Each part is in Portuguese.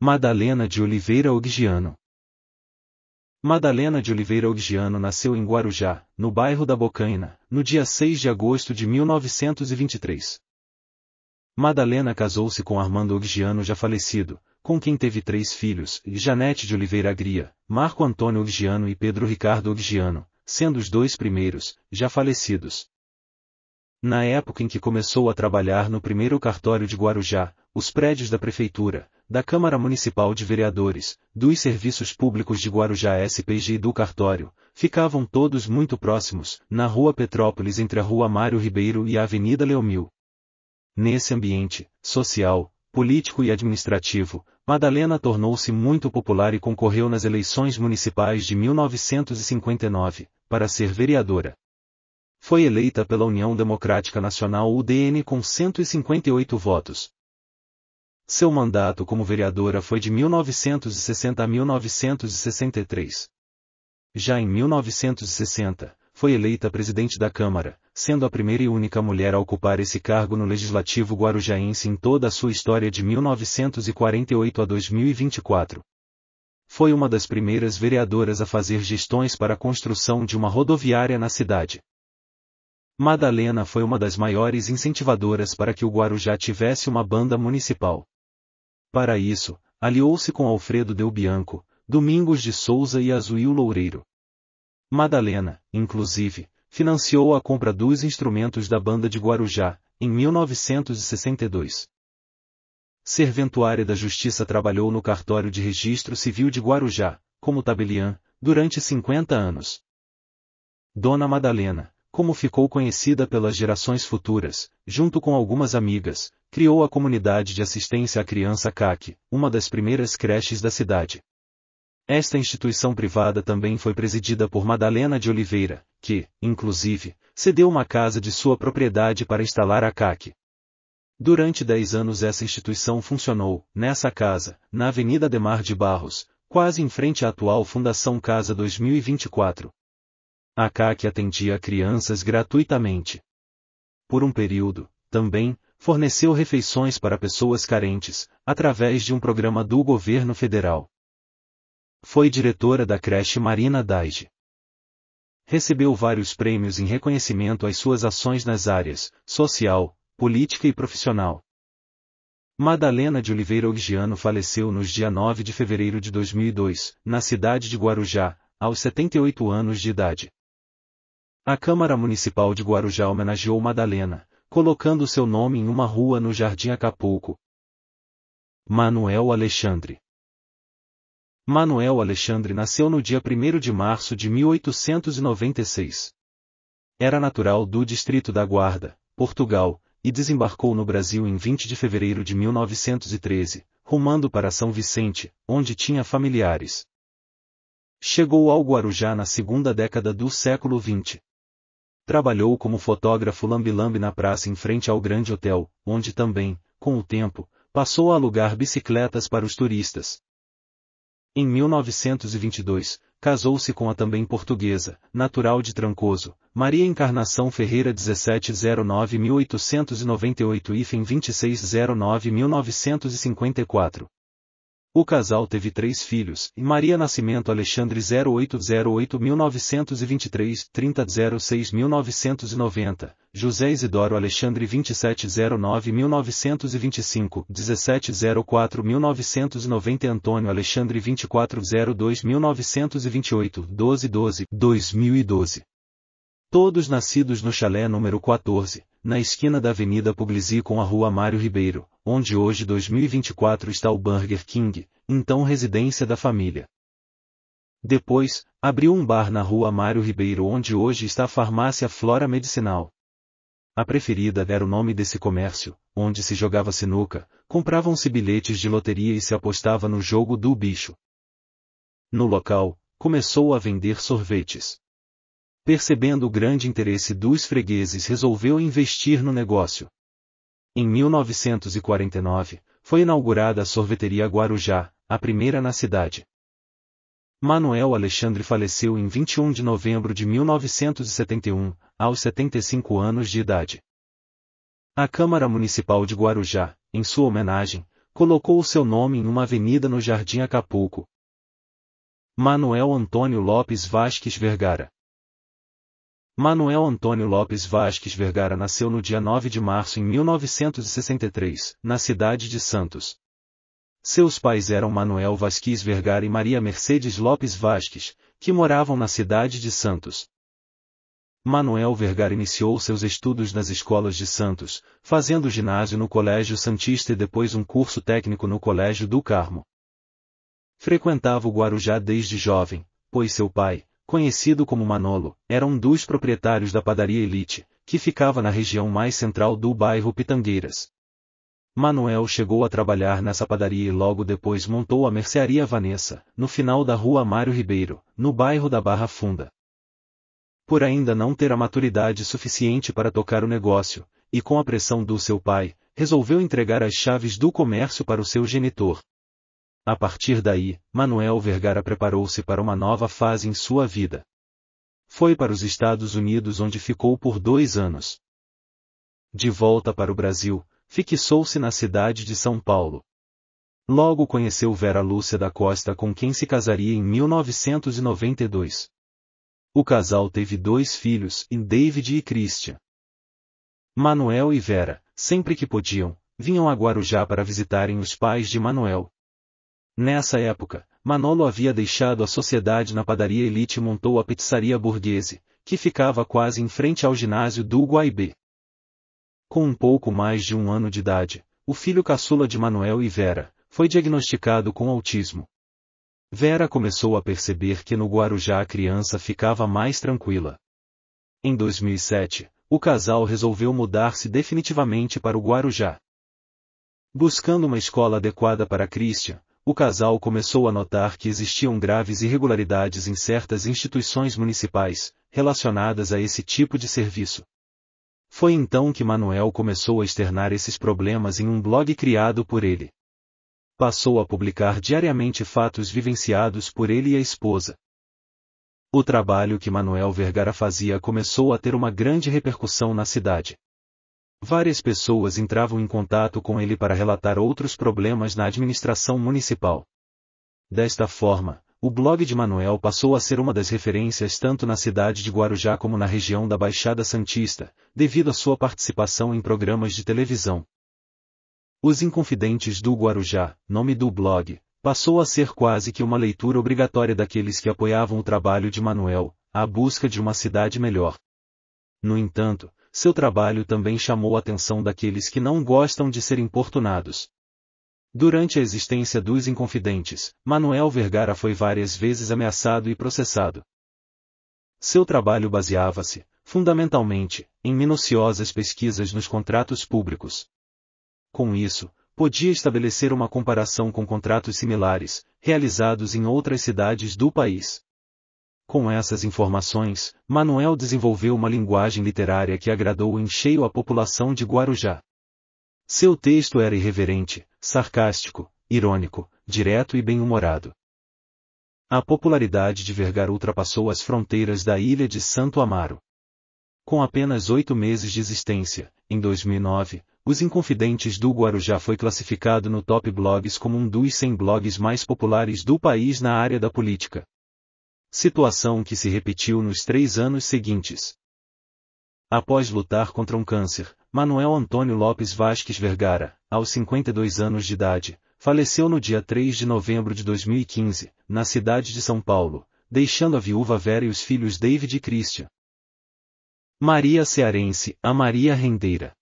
Madalena de Oliveira Ogiano. Madalena de Oliveira Ogiano nasceu em Guarujá, no bairro da Bocaina, no dia 6 de agosto de 1923. Madalena casou-se com Armando Ogiano já falecido, com quem teve 3 filhos, Janete de Oliveira Agria, Marco Antônio Ogiano e Pedro Ricardo Ogiano, sendo os 2 primeiros, já falecidos. Na época em que começou a trabalhar no primeiro cartório de Guarujá, os prédios da Prefeitura, da Câmara Municipal de Vereadores, dos Serviços Públicos de Guarujá SPG e do cartório, ficavam todos muito próximos, na Rua Petrópolis entre a Rua Mário Ribeiro e a Avenida Leomil. Nesse ambiente, social, político e administrativo, Madalena tornou-se muito popular e concorreu nas eleições municipais de 1959, para ser vereadora. Foi eleita pela União Democrática Nacional UDN com 158 votos. Seu mandato como vereadora foi de 1960 a 1963. Já em 1960, foi eleita presidente da Câmara, sendo a primeira e única mulher a ocupar esse cargo no Legislativo guarujaense em toda a sua história de 1948 a 2024. Foi uma das primeiras vereadoras a fazer gestões para a construção de uma rodoviária na cidade. Madalena foi uma das maiores incentivadoras para que o Guarujá tivesse uma banda municipal. Para isso, aliou-se com Alfredo Del Bianco, Domingos de Souza e Azuil Loureiro. Madalena, inclusive, financiou a compra dos instrumentos da banda de Guarujá, em 1962. Serventuária da Justiça, trabalhou no Cartório de Registro Civil de Guarujá, como tabeliã, durante 50 anos. Dona Madalena, como ficou conhecida pelas gerações futuras, junto com algumas amigas, criou a Comunidade de Assistência à Criança CAC, uma das primeiras creches da cidade. Esta instituição privada também foi presidida por Madalena de Oliveira, que, inclusive, cedeu uma casa de sua propriedade para instalar a CAC. Durante 10 anos essa instituição funcionou, nessa casa, na Avenida Ademar de Barros, quase em frente à atual Fundação Casa 2024. A CAC atendia crianças gratuitamente. Por um período, também, forneceu refeições para pessoas carentes, através de um programa do governo federal. Foi diretora da creche Marina Daige. Recebeu vários prêmios em reconhecimento às suas ações nas áreas social, política e profissional. Madalena de Oliveira Ogiano faleceu no dia 9 de fevereiro de 2002, na cidade de Guarujá, aos 78 anos de idade. A Câmara Municipal de Guarujá homenageou Madalena, colocando seu nome em uma rua no Jardim Acapulco. Manuel Alexandre. Manuel Alexandre nasceu no dia 1º de março de 1896. Era natural do distrito da Guarda, Portugal, e desembarcou no Brasil em 20 de fevereiro de 1913, rumando para São Vicente, onde tinha familiares. Chegou ao Guarujá na segunda década do século XX. Trabalhou como fotógrafo lambe-lambe na praça em frente ao Grande Hotel, onde também, com o tempo, passou a alugar bicicletas para os turistas. Em 1922, casou-se com a também portuguesa, natural de Trancoso, Maria Encarnação Ferreira 1709-1898 e 2609-1954. O casal teve 3 filhos, Maria Nascimento Alexandre 0808-1923, 3006-1990, José Isidoro Alexandre 2709-1925, 1704-1990 Antônio Alexandre 2402-1928, 1212-2012. Todos nascidos no chalé número 14, na esquina da Avenida Puglisi com a Rua Mário Ribeiro, onde hoje 2024 está o Burger King, então residência da família. Depois, abriu um bar na Rua Mário Ribeiro onde hoje está a Farmácia Flora Medicinal. A Preferida era o nome desse comércio, onde se jogava sinuca, compravam-se bilhetes de loteria e se apostava no jogo do bicho. No local, começou a vender sorvetes. Percebendo o grande interesse dos fregueses, resolveu investir no negócio. Em 1949, foi inaugurada a Sorveteria Guarujá, a primeira na cidade. Manuel Alexandre faleceu em 21 de novembro de 1971, aos 75 anos de idade. A Câmara Municipal de Guarujá, em sua homenagem, colocou o seu nome em uma avenida no Jardim Acapulco. Manuel Antônio Lopes Vasques Vergara. Manuel Antônio Lopes Vasques Vergara nasceu no dia 9 de março em 1963, na cidade de Santos. Seus pais eram Manuel Vasques Vergara e Maria Mercedes Lopes Vasques, que moravam na cidade de Santos. Manuel Vergara iniciou seus estudos nas escolas de Santos, fazendo ginásio no Colégio Santista e depois um curso técnico no Colégio do Carmo. Frequentava o Guarujá desde jovem, pois seu pai, conhecido como Manolo, era um dos proprietários da padaria Elite, que ficava na região mais central do bairro Pitangueiras. Manuel chegou a trabalhar nessa padaria e logo depois montou a mercearia Vanessa, no final da rua Mário Ribeiro, no bairro da Barra Funda. Por ainda não ter a maturidade suficiente para tocar o negócio, e com a pressão do seu pai, resolveu entregar as chaves do comércio para o seu genitor. A partir daí, Manuel Vergara preparou-se para uma nova fase em sua vida. Foi para os Estados Unidos onde ficou por 2 anos. De volta para o Brasil, fixou-se na cidade de São Paulo. Logo conheceu Vera Lúcia da Costa, com quem se casaria em 1992. O casal teve 2 filhos, David e Christian. Manuel e Vera, sempre que podiam, vinham a Guarujá para visitarem os pais de Manuel. Nessa época, Manolo havia deixado a sociedade na padaria Elite e montou a pizzaria Borghese, que ficava quase em frente ao ginásio do Guaibê. Com um pouco mais de 1 ano de idade, o filho caçula de Manuel e Vera, foi diagnosticado com autismo. Vera começou a perceber que no Guarujá a criança ficava mais tranquila. Em 2007, o casal resolveu mudar-se definitivamente para o Guarujá. Buscando uma escola adequada para Christian, o casal começou a notar que existiam graves irregularidades em certas instituições municipais, relacionadas a esse tipo de serviço. Foi então que Manuel começou a externar esses problemas em um blog criado por ele. Passou a publicar diariamente fatos vivenciados por ele e a esposa. O trabalho que Manuel Vergara fazia começou a ter uma grande repercussão na cidade. Várias pessoas entravam em contato com ele para relatar outros problemas na administração municipal. Desta forma, o blog de Manuel passou a ser uma das referências tanto na cidade de Guarujá como na região da Baixada Santista, devido à sua participação em programas de televisão. Os Inconfidentes do Guarujá, nome do blog, passou a ser quase que uma leitura obrigatória daqueles que apoiavam o trabalho de Manuel, à busca de uma cidade melhor. No entanto, seu trabalho também chamou a atenção daqueles que não gostam de ser importunados. Durante a existência dos Inconfidentes, Manuel Vergara foi várias vezes ameaçado e processado. Seu trabalho baseava-se, fundamentalmente, em minuciosas pesquisas nos contratos públicos. Com isso, podia estabelecer uma comparação com contratos similares, realizados em outras cidades do país. Com essas informações, Manuel desenvolveu uma linguagem literária que agradou em cheio a população de Guarujá. Seu texto era irreverente, sarcástico, irônico, direto e bem-humorado. A popularidade de Vergara ultrapassou as fronteiras da ilha de Santo Amaro. Com apenas 8 meses de existência, em 2009, Os Inconfidentes do Guarujá foi classificado no Top Blogs como um dos 100 blogs mais populares do país na área da política. Situação que se repetiu nos 3 anos seguintes. Após lutar contra um câncer, Manuel Antônio Lopes Vasques Vergara, aos 52 anos de idade, faleceu no dia 3 de novembro de 2015, na cidade de São Paulo, deixando a viúva Vera e os filhos David e Christian. Maria Cearense, a Maria Rendeira.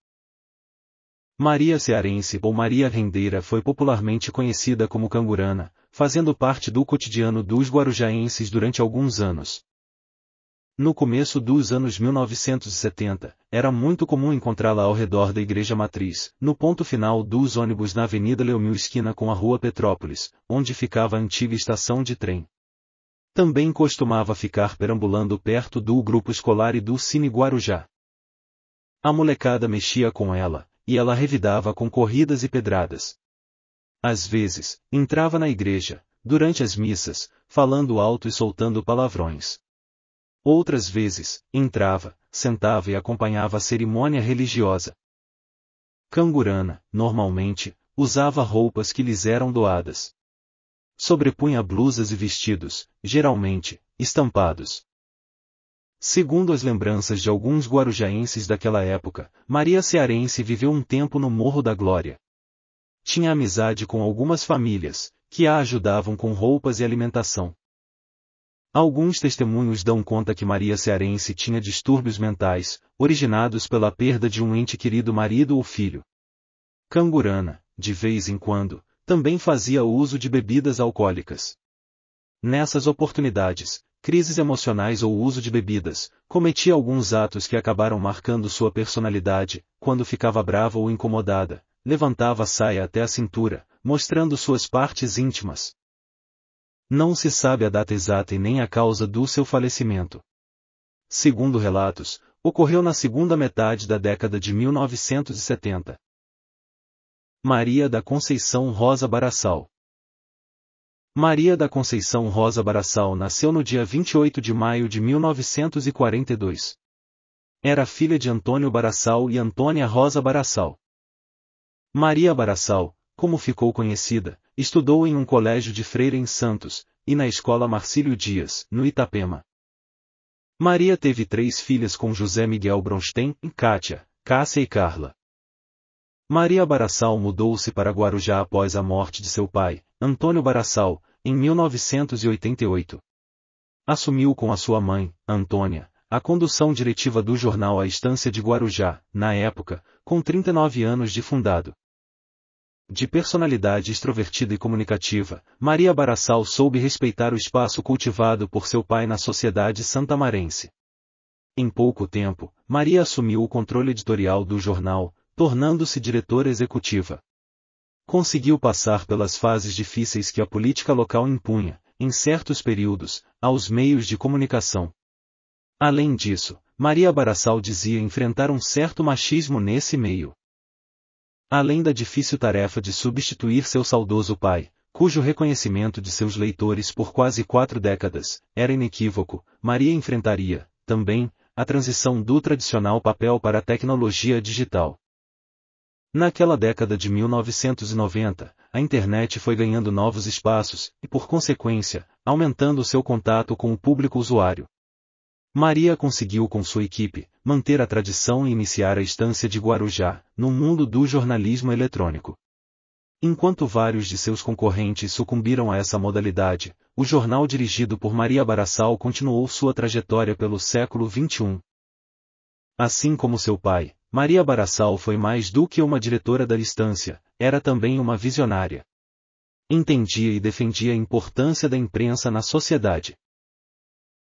Maria Cearense ou Maria Rendeira foi popularmente conhecida como Cangurana, fazendo parte do cotidiano dos guarujaenses durante alguns anos. No começo dos anos 1970, era muito comum encontrá-la ao redor da Igreja Matriz, no ponto final dos ônibus na Avenida Leomil esquina com a Rua Petrópolis, onde ficava a antiga estação de trem. Também costumava ficar perambulando perto do grupo escolar e do Cine Guarujá. A molecada mexia com ela, e ela revidava com corridas e pedradas. Às vezes, entrava na igreja, durante as missas, falando alto e soltando palavrões. Outras vezes, entrava, sentava e acompanhava a cerimônia religiosa. Cangurana, normalmente, usava roupas que lhes eram doadas. Sobrepunha blusas e vestidos, geralmente, estampados. Segundo as lembranças de alguns guarujaenses daquela época, Maria Cearense viveu um tempo no Morro da Glória. Tinha amizade com algumas famílias, que a ajudavam com roupas e alimentação. Alguns testemunhos dão conta que Maria Cearense tinha distúrbios mentais, originados pela perda de um ente querido marido ou filho. Cangurana, de vez em quando, também fazia uso de bebidas alcoólicas. Nessas oportunidades, crises emocionais ou uso de bebidas, cometia alguns atos que acabaram marcando sua personalidade. Quando ficava brava ou incomodada, levantava a saia até a cintura, mostrando suas partes íntimas. Não se sabe a data exata e nem a causa do seu falecimento. Segundo relatos, ocorreu na segunda metade da década de 1970. Maria da Conceição Rosa Barassal. Maria da Conceição Rosa Barassal nasceu no dia 28 de maio de 1942. Era filha de Antônio Barassal e Antônia Rosa Barassal. Maria Barassal, como ficou conhecida, estudou em um colégio de freira em Santos, e na escola Marcílio Dias, no Itapema. Maria teve 3 filhas com José Miguel Bronstein, Kátia, Cássia e Carla. Maria Barassal mudou-se para Guarujá após a morte de seu pai, Antônio Barassal, em 1988. Assumiu com a sua mãe, Antônia, a condução diretiva do jornal A Estância de Guarujá, na época, com 39 anos de fundado. De personalidade extrovertida e comunicativa, Maria Barassal soube respeitar o espaço cultivado por seu pai na sociedade santamarense. Em pouco tempo, Maria assumiu o controle editorial do jornal, tornando-se diretora executiva. Conseguiu passar pelas fases difíceis que a política local impunha, em certos períodos, aos meios de comunicação. Além disso, Maria Barassal dizia enfrentar um certo machismo nesse meio. Além da difícil tarefa de substituir seu saudoso pai, cujo reconhecimento de seus leitores por quase 4 décadas era inequívoco, Maria enfrentaria, também, a transição do tradicional papel para a tecnologia digital. Naquela década de 1990, a internet foi ganhando novos espaços, e por consequência, aumentando seu contato com o público usuário. Maria conseguiu com sua equipe, manter a tradição e iniciar a Estância de Guarujá, no mundo do jornalismo eletrônico. Enquanto vários de seus concorrentes sucumbiram a essa modalidade, o jornal dirigido por Maria Barassal continuou sua trajetória pelo século XXI. Assim como seu pai, Maria Barassal foi mais do que uma diretora da Estância, era também uma visionária. Entendia e defendia a importância da imprensa na sociedade.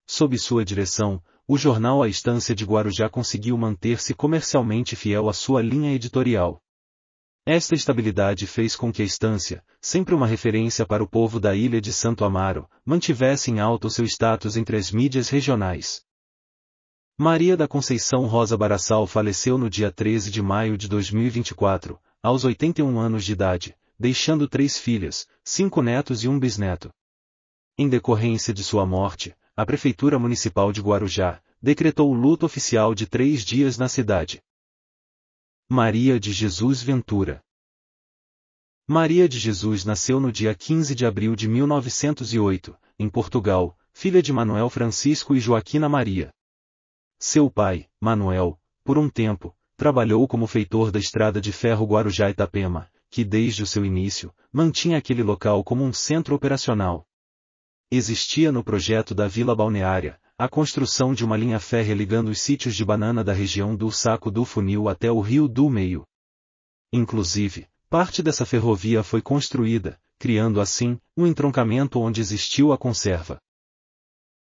Sob sua direção, o jornal A Estância de Guarujá conseguiu manter-se comercialmente fiel à sua linha editorial. Esta estabilidade fez com que a Estância, sempre uma referência para o povo da ilha de Santo Amaro, mantivesse em alto seu status entre as mídias regionais. Maria da Conceição Rosa Barassal faleceu no dia 13 de maio de 2024, aos 81 anos de idade, deixando 3 filhas, 5 netos e um bisneto. Em decorrência de sua morte, a Prefeitura Municipal de Guarujá decretou o luto oficial de 3 dias na cidade. Maria de Jesus Ventura. Maria de Jesus nasceu no dia 15 de abril de 1908, em Portugal, filha de Manuel Francisco e Joaquina Maria. Seu pai, Manuel, por um tempo, trabalhou como feitor da estrada de ferro Guarujá-Itapema, que desde o seu início, mantinha aquele local como um centro operacional. Existia no projeto da Vila Balneária, a construção de uma linha férrea ligando os sítios de banana da região do Saco do Funil até o Rio do Meio. Inclusive, parte dessa ferrovia foi construída, criando assim, um entroncamento onde existiu a conserva.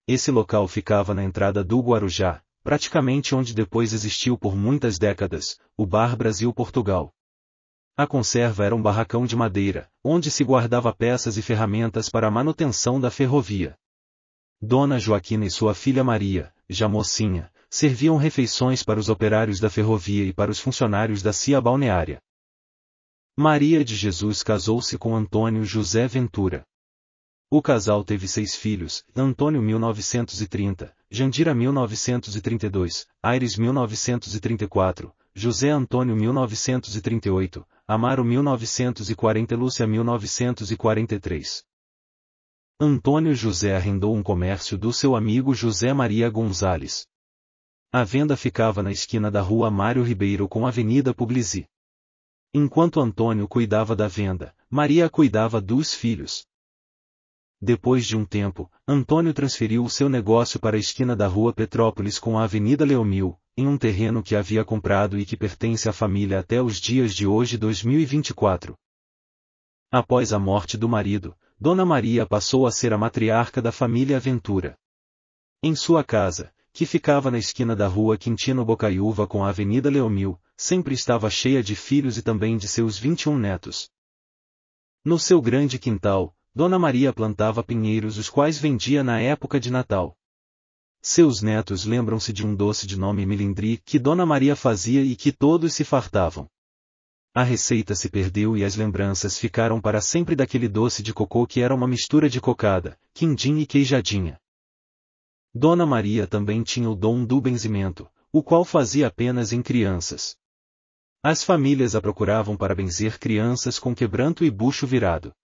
Esse local ficava na entrada do Guarujá, praticamente onde depois existiu por muitas décadas, o Bar Brasil Portugal. A conserva era um barracão de madeira, onde se guardava peças e ferramentas para a manutenção da ferrovia. Dona Joaquina e sua filha Maria, já mocinha, serviam refeições para os operários da ferrovia e para os funcionários da CIA balneária. Maria de Jesus casou-se com Antônio José Ventura. O casal teve 6 filhos, Antônio 1930, Jandira 1932, Aires 1934, José Antônio 1938, Amaro 1940 e Lúcia 1943. Antônio José arrendou um comércio do seu amigo José Maria Gonzales. A venda ficava na esquina da rua Mário Ribeiro com a Avenida Puglisi. Enquanto Antônio cuidava da venda, Maria cuidava dos filhos. Depois de um tempo, Antônio transferiu o seu negócio para a esquina da rua Petrópolis com a Avenida Leomil, em um terreno que havia comprado e que pertence à família até os dias de hoje 2024. Após a morte do marido, Dona Maria passou a ser a matriarca da família Ventura. Em sua casa, que ficava na esquina da rua Quintino Bocaiúva com a Avenida Leomil, sempre estava cheia de filhos e também de seus 21 netos. No seu grande quintal, Dona Maria plantava pinheiros os quais vendia na época de Natal. Seus netos lembram-se de um doce de nome melindri que Dona Maria fazia e que todos se fartavam. A receita se perdeu e as lembranças ficaram para sempre daquele doce de cocô que era uma mistura de cocada, quindim e queijadinha. Dona Maria também tinha o dom do benzimento, o qual fazia apenas em crianças. As famílias a procuravam para benzer crianças com quebranto e bucho virado.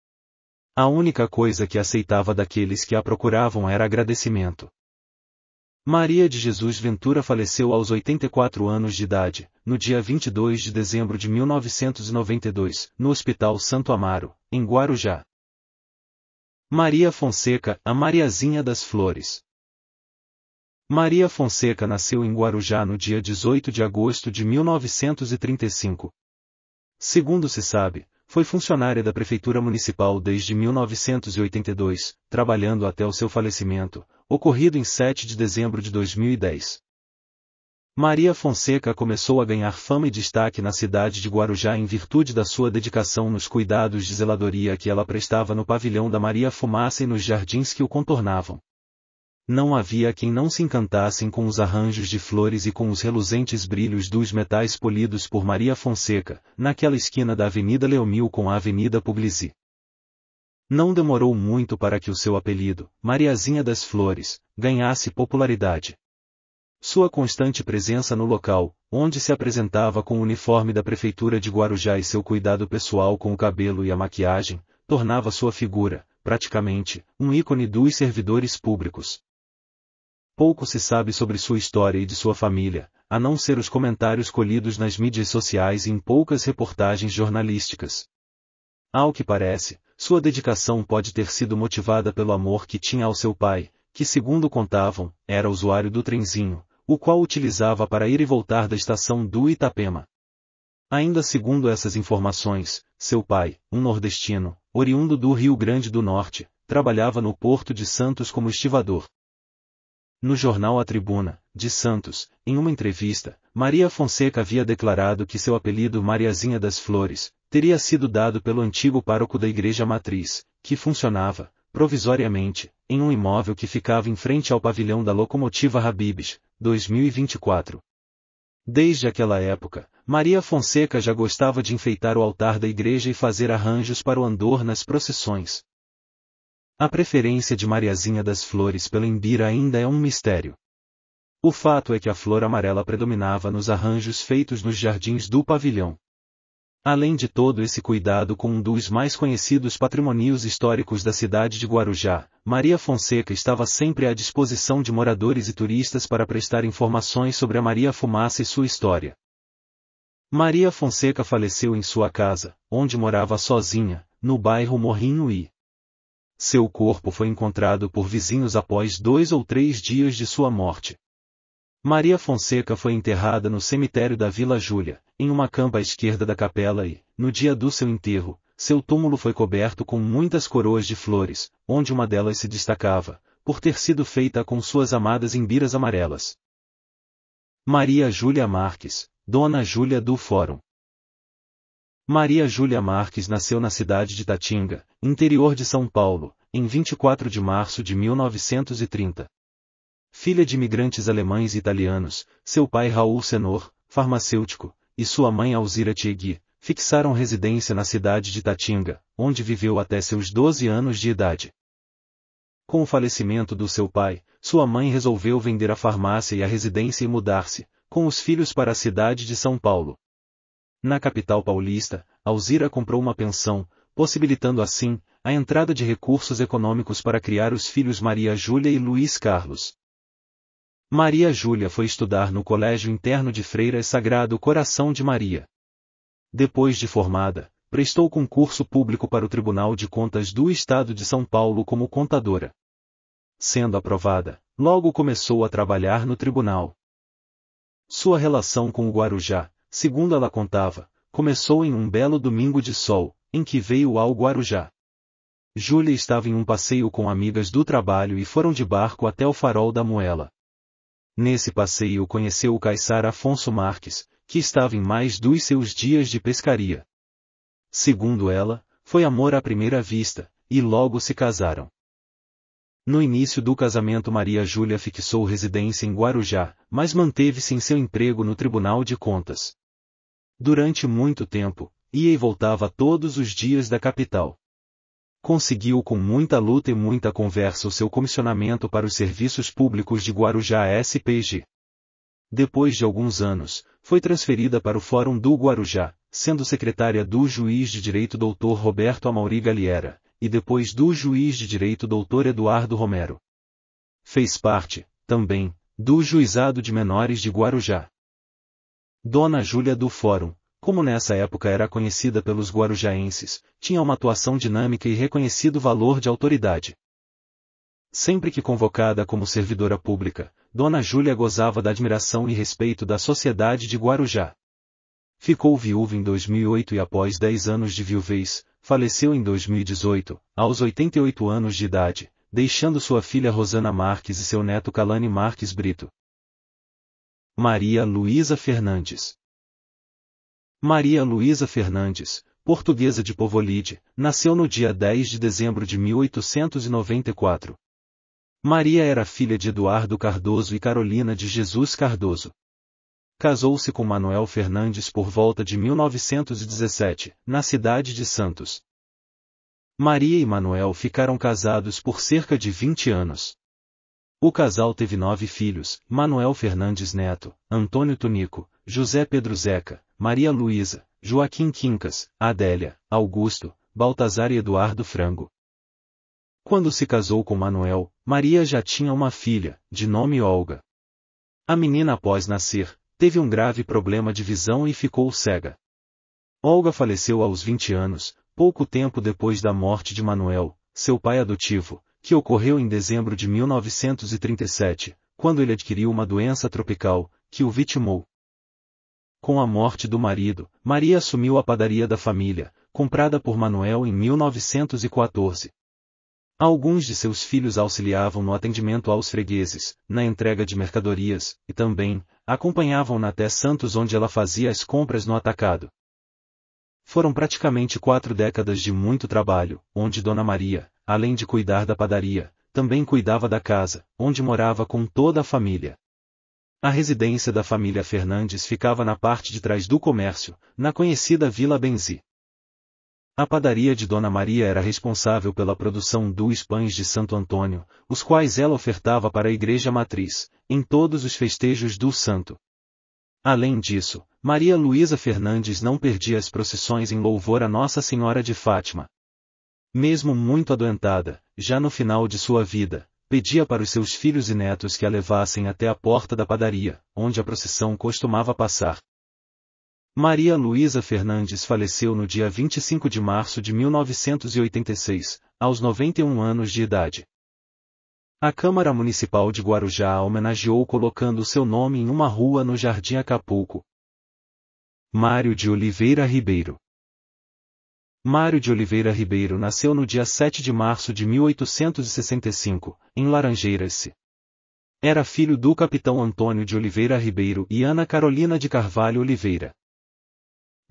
A única coisa que aceitava daqueles que a procuravam era agradecimento. Maria de Jesus Ventura faleceu aos 84 anos de idade, no dia 22 de dezembro de 1992, no Hospital Santo Amaro, em Guarujá. Maria Fonseca, a Mariazinha das Flores. Maria Fonseca nasceu em Guarujá no dia 18 de agosto de 1935. Segundo se sabe, foi funcionária da Prefeitura Municipal desde 1982, trabalhando até o seu falecimento, ocorrido em 7 de dezembro de 2010. Maria Fonseca começou a ganhar fama e destaque na cidade de Guarujá em virtude da sua dedicação nos cuidados de zeladoria que ela prestava no pavilhão da Maria Fumaça e nos jardins que o contornavam. Não havia quem não se encantasse com os arranjos de flores e com os reluzentes brilhos dos metais polidos por Maria Fonseca, naquela esquina da Avenida Leomil com a Avenida Puglisi. Não demorou muito para que o seu apelido, Mariazinha das Flores, ganhasse popularidade. Sua constante presença no local, onde se apresentava com o uniforme da Prefeitura de Guarujá e seu cuidado pessoal com o cabelo e a maquiagem, tornava sua figura, praticamente, um ícone dos servidores públicos. Pouco se sabe sobre sua história e de sua família, a não ser os comentários colhidos nas mídias sociais e em poucas reportagens jornalísticas. Ao que parece, sua dedicação pode ter sido motivada pelo amor que tinha ao seu pai, que segundo contavam, era usuário do trenzinho, o qual utilizava para ir e voltar da estação do Itapema. Ainda segundo essas informações, seu pai, um nordestino, oriundo do Rio Grande do Norte, trabalhava no Porto de Santos como estivador. No jornal A Tribuna, de Santos, em uma entrevista, Maria Fonseca havia declarado que seu apelido Mariazinha das Flores teria sido dado pelo antigo pároco da Igreja Matriz, que funcionava, provisoriamente, em um imóvel que ficava em frente ao pavilhão da locomotiva Habibs, 2024. Desde aquela época, Maria Fonseca já gostava de enfeitar o altar da igreja e fazer arranjos para o andor nas procissões. A preferência de Mariazinha das Flores pela Embira ainda é um mistério. O fato é que a flor amarela predominava nos arranjos feitos nos jardins do pavilhão. Além de todo esse cuidado com um dos mais conhecidos patrimônios históricos da cidade de Guarujá, Maria Fonseca estava sempre à disposição de moradores e turistas para prestar informações sobre a Maria Fumaça e sua história. Maria Fonseca faleceu em sua casa, onde morava sozinha, no bairro Morrinho I. Seu corpo foi encontrado por vizinhos após 2 ou 3 dias de sua morte. Maria Fonseca foi enterrada no cemitério da Vila Júlia, em uma campa à esquerda da capela e, no dia do seu enterro, seu túmulo foi coberto com muitas coroas de flores, onde uma delas se destacava, por ter sido feita com suas amadas embiras amarelas. Maria Júlia Marques, Dona Júlia do Fórum. Maria Júlia Marques nasceu na cidade de Tatinga, interior de São Paulo, em 24 de março de 1930. Filha de imigrantes alemães e italianos, seu pai Raul Senor, farmacêutico, e sua mãe Alzira Tiegui, fixaram residência na cidade de Tatinga, onde viveu até seus 12 anos de idade. Com o falecimento do seu pai, sua mãe resolveu vender a farmácia e a residência e mudar-se, com os filhos para a cidade de São Paulo. Na capital paulista, Alzira comprou uma pensão, possibilitando assim a entrada de recursos econômicos para criar os filhos Maria Júlia e Luiz Carlos. Maria Júlia foi estudar no Colégio Interno de Freiras Sagrado Coração de Maria. Depois de formada, prestou concurso público para o Tribunal de Contas do Estado de São Paulo como contadora. Sendo aprovada, logo começou a trabalhar no tribunal. Sua relação com o Guarujá, segundo ela contava, começou em um belo domingo de sol, em que veio ao Guarujá. Júlia estava em um passeio com amigas do trabalho e foram de barco até o Farol da Moela. Nesse passeio conheceu o caiçara Afonso Marques, que estava em mais dos seus dias de pescaria. Segundo ela, foi amor à primeira vista, e logo se casaram. No início do casamento Maria Júlia fixou residência em Guarujá, mas manteve-se em seu emprego no Tribunal de Contas. Durante muito tempo, ia e voltava todos os dias da capital. Conseguiu com muita luta e muita conversa o seu comissionamento para os serviços públicos de Guarujá SPG. Depois de alguns anos, foi transferida para o Fórum do Guarujá, sendo secretária do juiz de direito Dr. Roberto Amauri Galiera, e depois do juiz de direito Dr. Eduardo Romero. Fez parte, também, do Juizado de Menores de Guarujá. Dona Júlia do Fórum, como nessa época era conhecida pelos guarujaenses, tinha uma atuação dinâmica e reconhecido valor de autoridade. Sempre que convocada como servidora pública, Dona Júlia gozava da admiração e respeito da sociedade de Guarujá. Ficou viúva em 2008 e após 10 anos de viuvez, faleceu em 2018, aos 88 anos de idade, deixando sua filha Rosana Marques e seu neto Calane Marques Brito. Maria Luísa Fernandes. Maria Luísa Fernandes, portuguesa de Povolide, nasceu no dia 10 de dezembro de 1894. Maria era filha de Eduardo Cardoso e Carolina de Jesus Cardoso. Casou-se com Manuel Fernandes por volta de 1917, na cidade de Santos. Maria e Manuel ficaram casados por cerca de 20 anos. O casal teve 9 filhos: Manuel Fernandes Neto, Antônio Tunico, José Pedro Zeca, Maria Luísa, Joaquim Quincas, Adélia, Augusto, Baltazar e Eduardo Frango. Quando se casou com Manuel, Maria já tinha uma filha, de nome Olga. A menina após nascer, teve um grave problema de visão e ficou cega. Olga faleceu aos 20 anos, pouco tempo depois da morte de Manuel, seu pai adotivo, que ocorreu em dezembro de 1937, quando ele adquiriu uma doença tropical, que o vitimou. Com a morte do marido, Maria assumiu a padaria da família, comprada por Manuel em 1914. Alguns de seus filhos auxiliavam no atendimento aos fregueses, na entrega de mercadorias, e também, acompanhavam-na até Santos onde ela fazia as compras no atacado. Foram praticamente 4 décadas de muito trabalho, onde Dona Maria, além de cuidar da padaria, também cuidava da casa, onde morava com toda a família. A residência da família Fernandes ficava na parte de trás do comércio, na conhecida Vila Benzi. A padaria de Dona Maria era responsável pela produção dos pães de Santo Antônio, os quais ela ofertava para a Igreja Matriz, em todos os festejos do santo. Além disso, Maria Luísa Fernandes não perdia as procissões em louvor a Nossa Senhora de Fátima. Mesmo muito adoentada, já no final de sua vida, pedia para os seus filhos e netos que a levassem até a porta da padaria, onde a procissão costumava passar. Maria Luísa Fernandes faleceu no dia 25 de março de 1986, aos 91 anos de idade. A Câmara Municipal de Guarujá a homenageou colocando seu nome em uma rua no Jardim Acapulco. Mário de Oliveira Ribeiro. Mário de Oliveira Ribeiro nasceu no dia 7 de março de 1865, em Laranjeiras. Era filho do capitão Antônio de Oliveira Ribeiro e Ana Carolina de Carvalho Oliveira.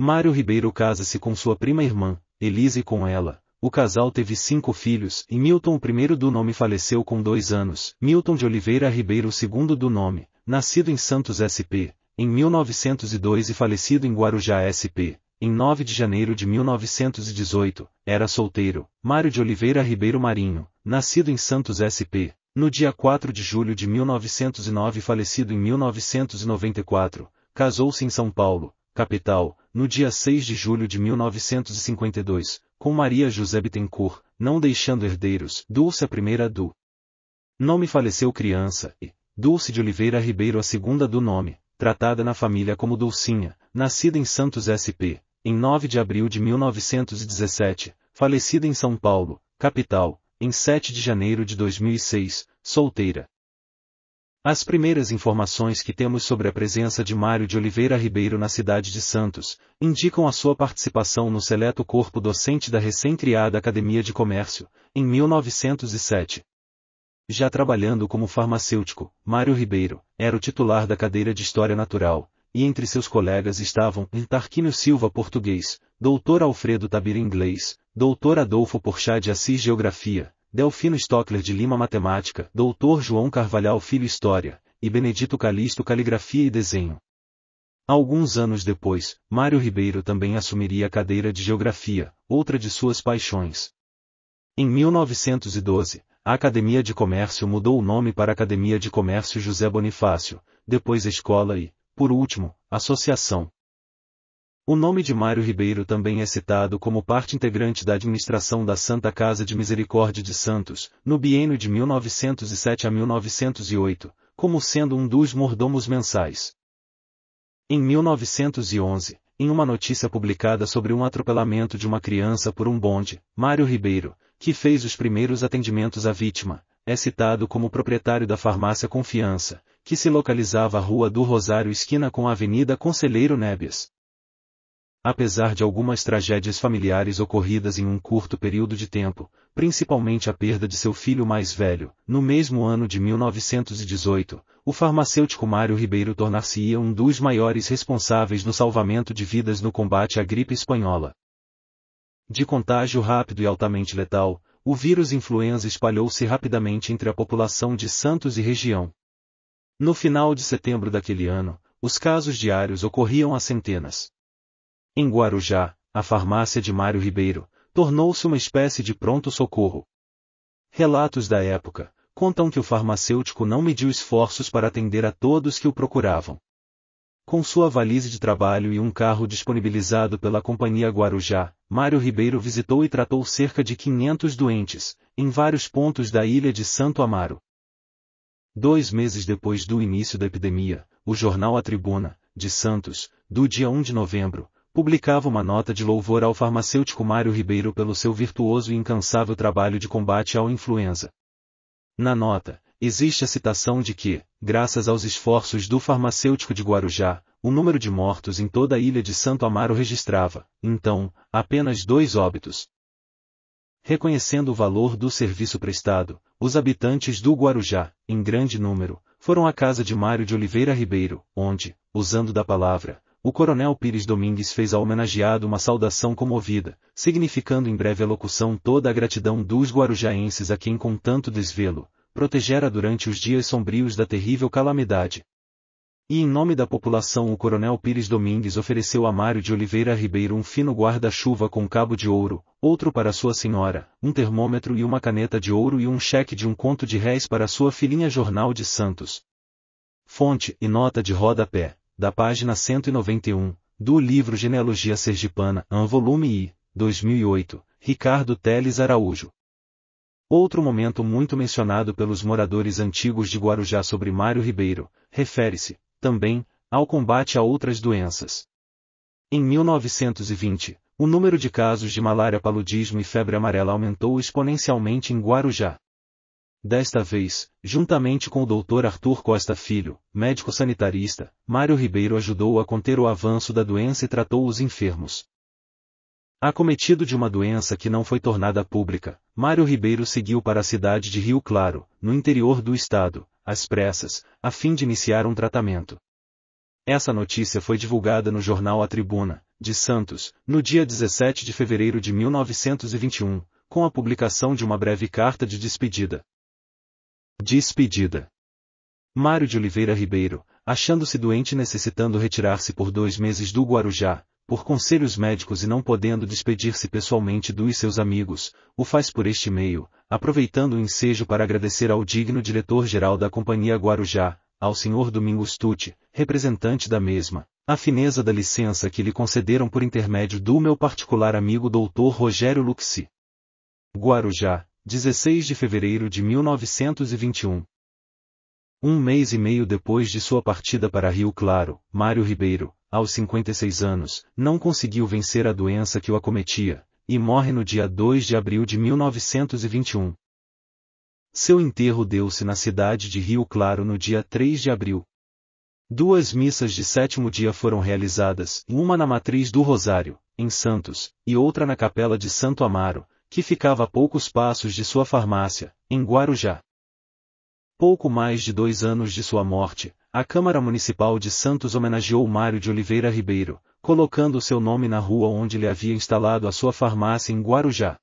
Mário Ribeiro casa-se com sua prima irmã, Elise, e com ela, o casal teve 5 filhos, e Milton o primeiro do nome faleceu com 2 anos, Milton de Oliveira Ribeiro o segundo do nome, nascido em Santos SP, em 1902 e falecido em Guarujá SP, em 9 de janeiro de 1918, era solteiro. Mário de Oliveira Ribeiro Marinho, nascido em Santos SP, no dia 4 de julho de 1909 e falecido em 1994, casou-se em São Paulo, capital, no dia 6 de julho de 1952, com Maria José Bittencourt, não deixando herdeiros. Dulce a primeira do nome faleceu criança, e Dulce de Oliveira Ribeiro a segunda do nome, tratada na família como Dulcinha, nascida em Santos SP, em 9 de abril de 1917, falecida em São Paulo, capital, em 7 de janeiro de 2006, solteira. As primeiras informações que temos sobre a presença de Mário de Oliveira Ribeiro na cidade de Santos, indicam a sua participação no seleto corpo docente da recém-criada Academia de Comércio, em 1907. Já trabalhando como farmacêutico, Mário Ribeiro era o titular da cadeira de História Natural, e entre seus colegas estavam Tarquínio Silva português, Dr. Alfredo Tabira inglês, Dr. Adolfo Porchat de Assis Geografia, Delfino Stockler de Lima Matemática, Dr. João Carvalhal Filho História, e Benedito Calixto Caligrafia e Desenho. Alguns anos depois, Mário Ribeiro também assumiria a cadeira de Geografia, outra de suas paixões. Em 1912, a Academia de Comércio mudou o nome para Academia de Comércio José Bonifácio, depois Escola e, por último, Associação. O nome de Mário Ribeiro também é citado como parte integrante da administração da Santa Casa de Misericórdia de Santos, no biênio de 1907 a 1908, como sendo um dos mordomos mensais. Em 1911, em uma notícia publicada sobre um atropelamento de uma criança por um bonde, Mário Ribeiro, que fez os primeiros atendimentos à vítima, é citado como proprietário da farmácia Confiança, que se localizava à Rua do Rosário esquina com a Avenida Conselheiro Nébias. Apesar de algumas tragédias familiares ocorridas em um curto período de tempo, principalmente a perda de seu filho mais velho, no mesmo ano de 1918, o farmacêutico Mário Ribeiro tornar-se-ia um dos maiores responsáveis no salvamento de vidas no combate à gripe espanhola. De contágio rápido e altamente letal, o vírus influenza espalhou-se rapidamente entre a população de Santos e região. No final de setembro daquele ano, os casos diários ocorriam a centenas. Em Guarujá, a farmácia de Mário Ribeiro tornou-se uma espécie de pronto-socorro. Relatos da época contam que o farmacêutico não mediu esforços para atender a todos que o procuravam. Com sua valise de trabalho e um carro disponibilizado pela Companhia Guarujá, Mário Ribeiro visitou e tratou cerca de 500 doentes, em vários pontos da ilha de Santo Amaro. 2 meses depois do início da epidemia, o jornal A Tribuna, de Santos, do dia 1 de novembro, publicava uma nota de louvor ao farmacêutico Mário Ribeiro pelo seu virtuoso e incansável trabalho de combate ao influenza. Na nota, existe a citação de que, graças aos esforços do farmacêutico de Guarujá, o número de mortos em toda a ilha de Santo Amaro registrava, então, apenas 2 óbitos. Reconhecendo o valor do serviço prestado, os habitantes do Guarujá, em grande número, foram à casa de Mário de Oliveira Ribeiro, onde, usando da palavra, o coronel Pires Domingues fez ao homenageado uma saudação comovida, significando em breve alocução toda a gratidão dos guarujaenses a quem com tanto desvelo, protegera durante os dias sombrios da terrível calamidade. E em nome da população o coronel Pires Domingues ofereceu a Mário de Oliveira Ribeiro um fino guarda-chuva com cabo de ouro, outro para sua senhora, um termômetro e uma caneta de ouro e um cheque de R$ 1 para sua filhinha Jornal de Santos. Fonte e nota de rodapé, da página 191, do livro Genealogia Sergipana, volume I, 2008, Ricardo Teles Araújo. Outro momento muito mencionado pelos moradores antigos de Guarujá sobre Mário Ribeiro, refere-se, também, ao combate a outras doenças. Em 1920, o número de casos de malária, paludismo e febre amarela aumentou exponencialmente em Guarujá. Desta vez, juntamente com o Dr. Arthur Costa Filho, médico sanitarista, Mário Ribeiro ajudou a conter o avanço da doença e tratou os enfermos. Acometido de uma doença que não foi tornada pública, Mário Ribeiro seguiu para a cidade de Rio Claro, no interior do estado, às pressas, a fim de iniciar um tratamento. Essa notícia foi divulgada no jornal A Tribuna, de Santos, no dia 17 de fevereiro de 1921, com a publicação de uma breve carta de despedida. Mário de Oliveira Ribeiro, achando-se doente e necessitando retirar-se por 2 meses do Guarujá, por conselhos médicos e não podendo despedir-se pessoalmente dos seus amigos, o faz por este meio, aproveitando o ensejo para agradecer ao digno diretor-geral da Companhia Guarujá, ao Sr. Domingos Tucci, representante da mesma, A fineza da licença que lhe concederam por intermédio do meu particular amigo Dr. Rogério Luxi. Guarujá, 16 de fevereiro de 1921. Um mês e meio depois de sua partida para Rio Claro, Mário Ribeiro, aos 56 anos, não conseguiu vencer a doença que o acometia, e morre no dia 2 de abril de 1921. Seu enterro deu-se na cidade de Rio Claro no dia 3 de abril. 2 missas de sétimo dia foram realizadas, uma na Matriz do Rosário, em Santos, e outra na Capela de Santo Amaro, que ficava a poucos passos de sua farmácia, em Guarujá. Pouco mais de 2 anos de sua morte, a Câmara Municipal de Santos homenageou Mário de Oliveira Ribeiro, colocando seu nome na rua onde ele havia instalado a sua farmácia em Guarujá.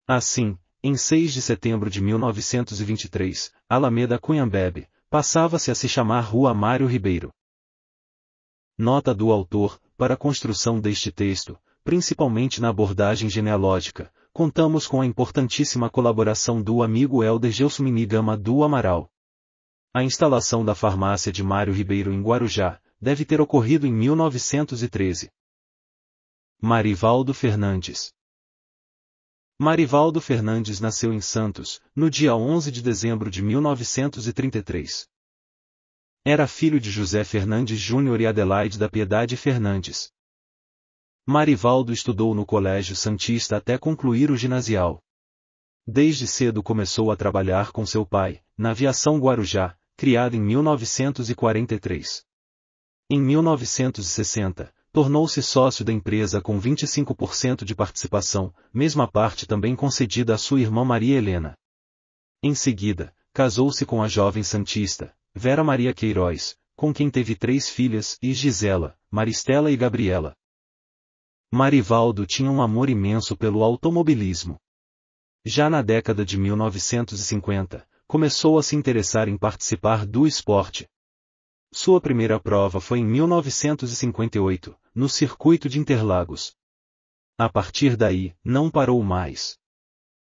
Assim, em 6 de setembro de 1923, Alameda Cunhambebe, passava-se a se chamar Rua Mário Ribeiro. Nota do autor: para a construção deste texto, principalmente na abordagem genealógica, contamos com a importantíssima colaboração do amigo Helder Gelsomini Gama do Amaral. A instalação da farmácia de Mário Ribeiro em Guarujá deve ter ocorrido em 1913. Marivaldo Fernandes. Marivaldo Fernandes nasceu em Santos, no dia 11 de dezembro de 1933. Era filho de José Fernandes Júnior e Adelaide da Piedade Fernandes. Marivaldo estudou no Colégio Santista até concluir o ginasial. Desde cedo começou a trabalhar com seu pai, na aviação Guarujá, criada em 1943. Em 1960, tornou-se sócio da empresa com 25% de participação, mesma parte também concedida à sua irmã Maria Helena. Em seguida, casou-se com a jovem santista, Vera Maria Queiroz, com quem teve 3 filhas, e Gisela, Maristela e Gabriela. Marivaldo tinha um amor imenso pelo automobilismo. Já na década de 1950, começou a se interessar em participar do esporte. Sua primeira prova foi em 1958, no circuito de Interlagos. A partir daí, não parou mais.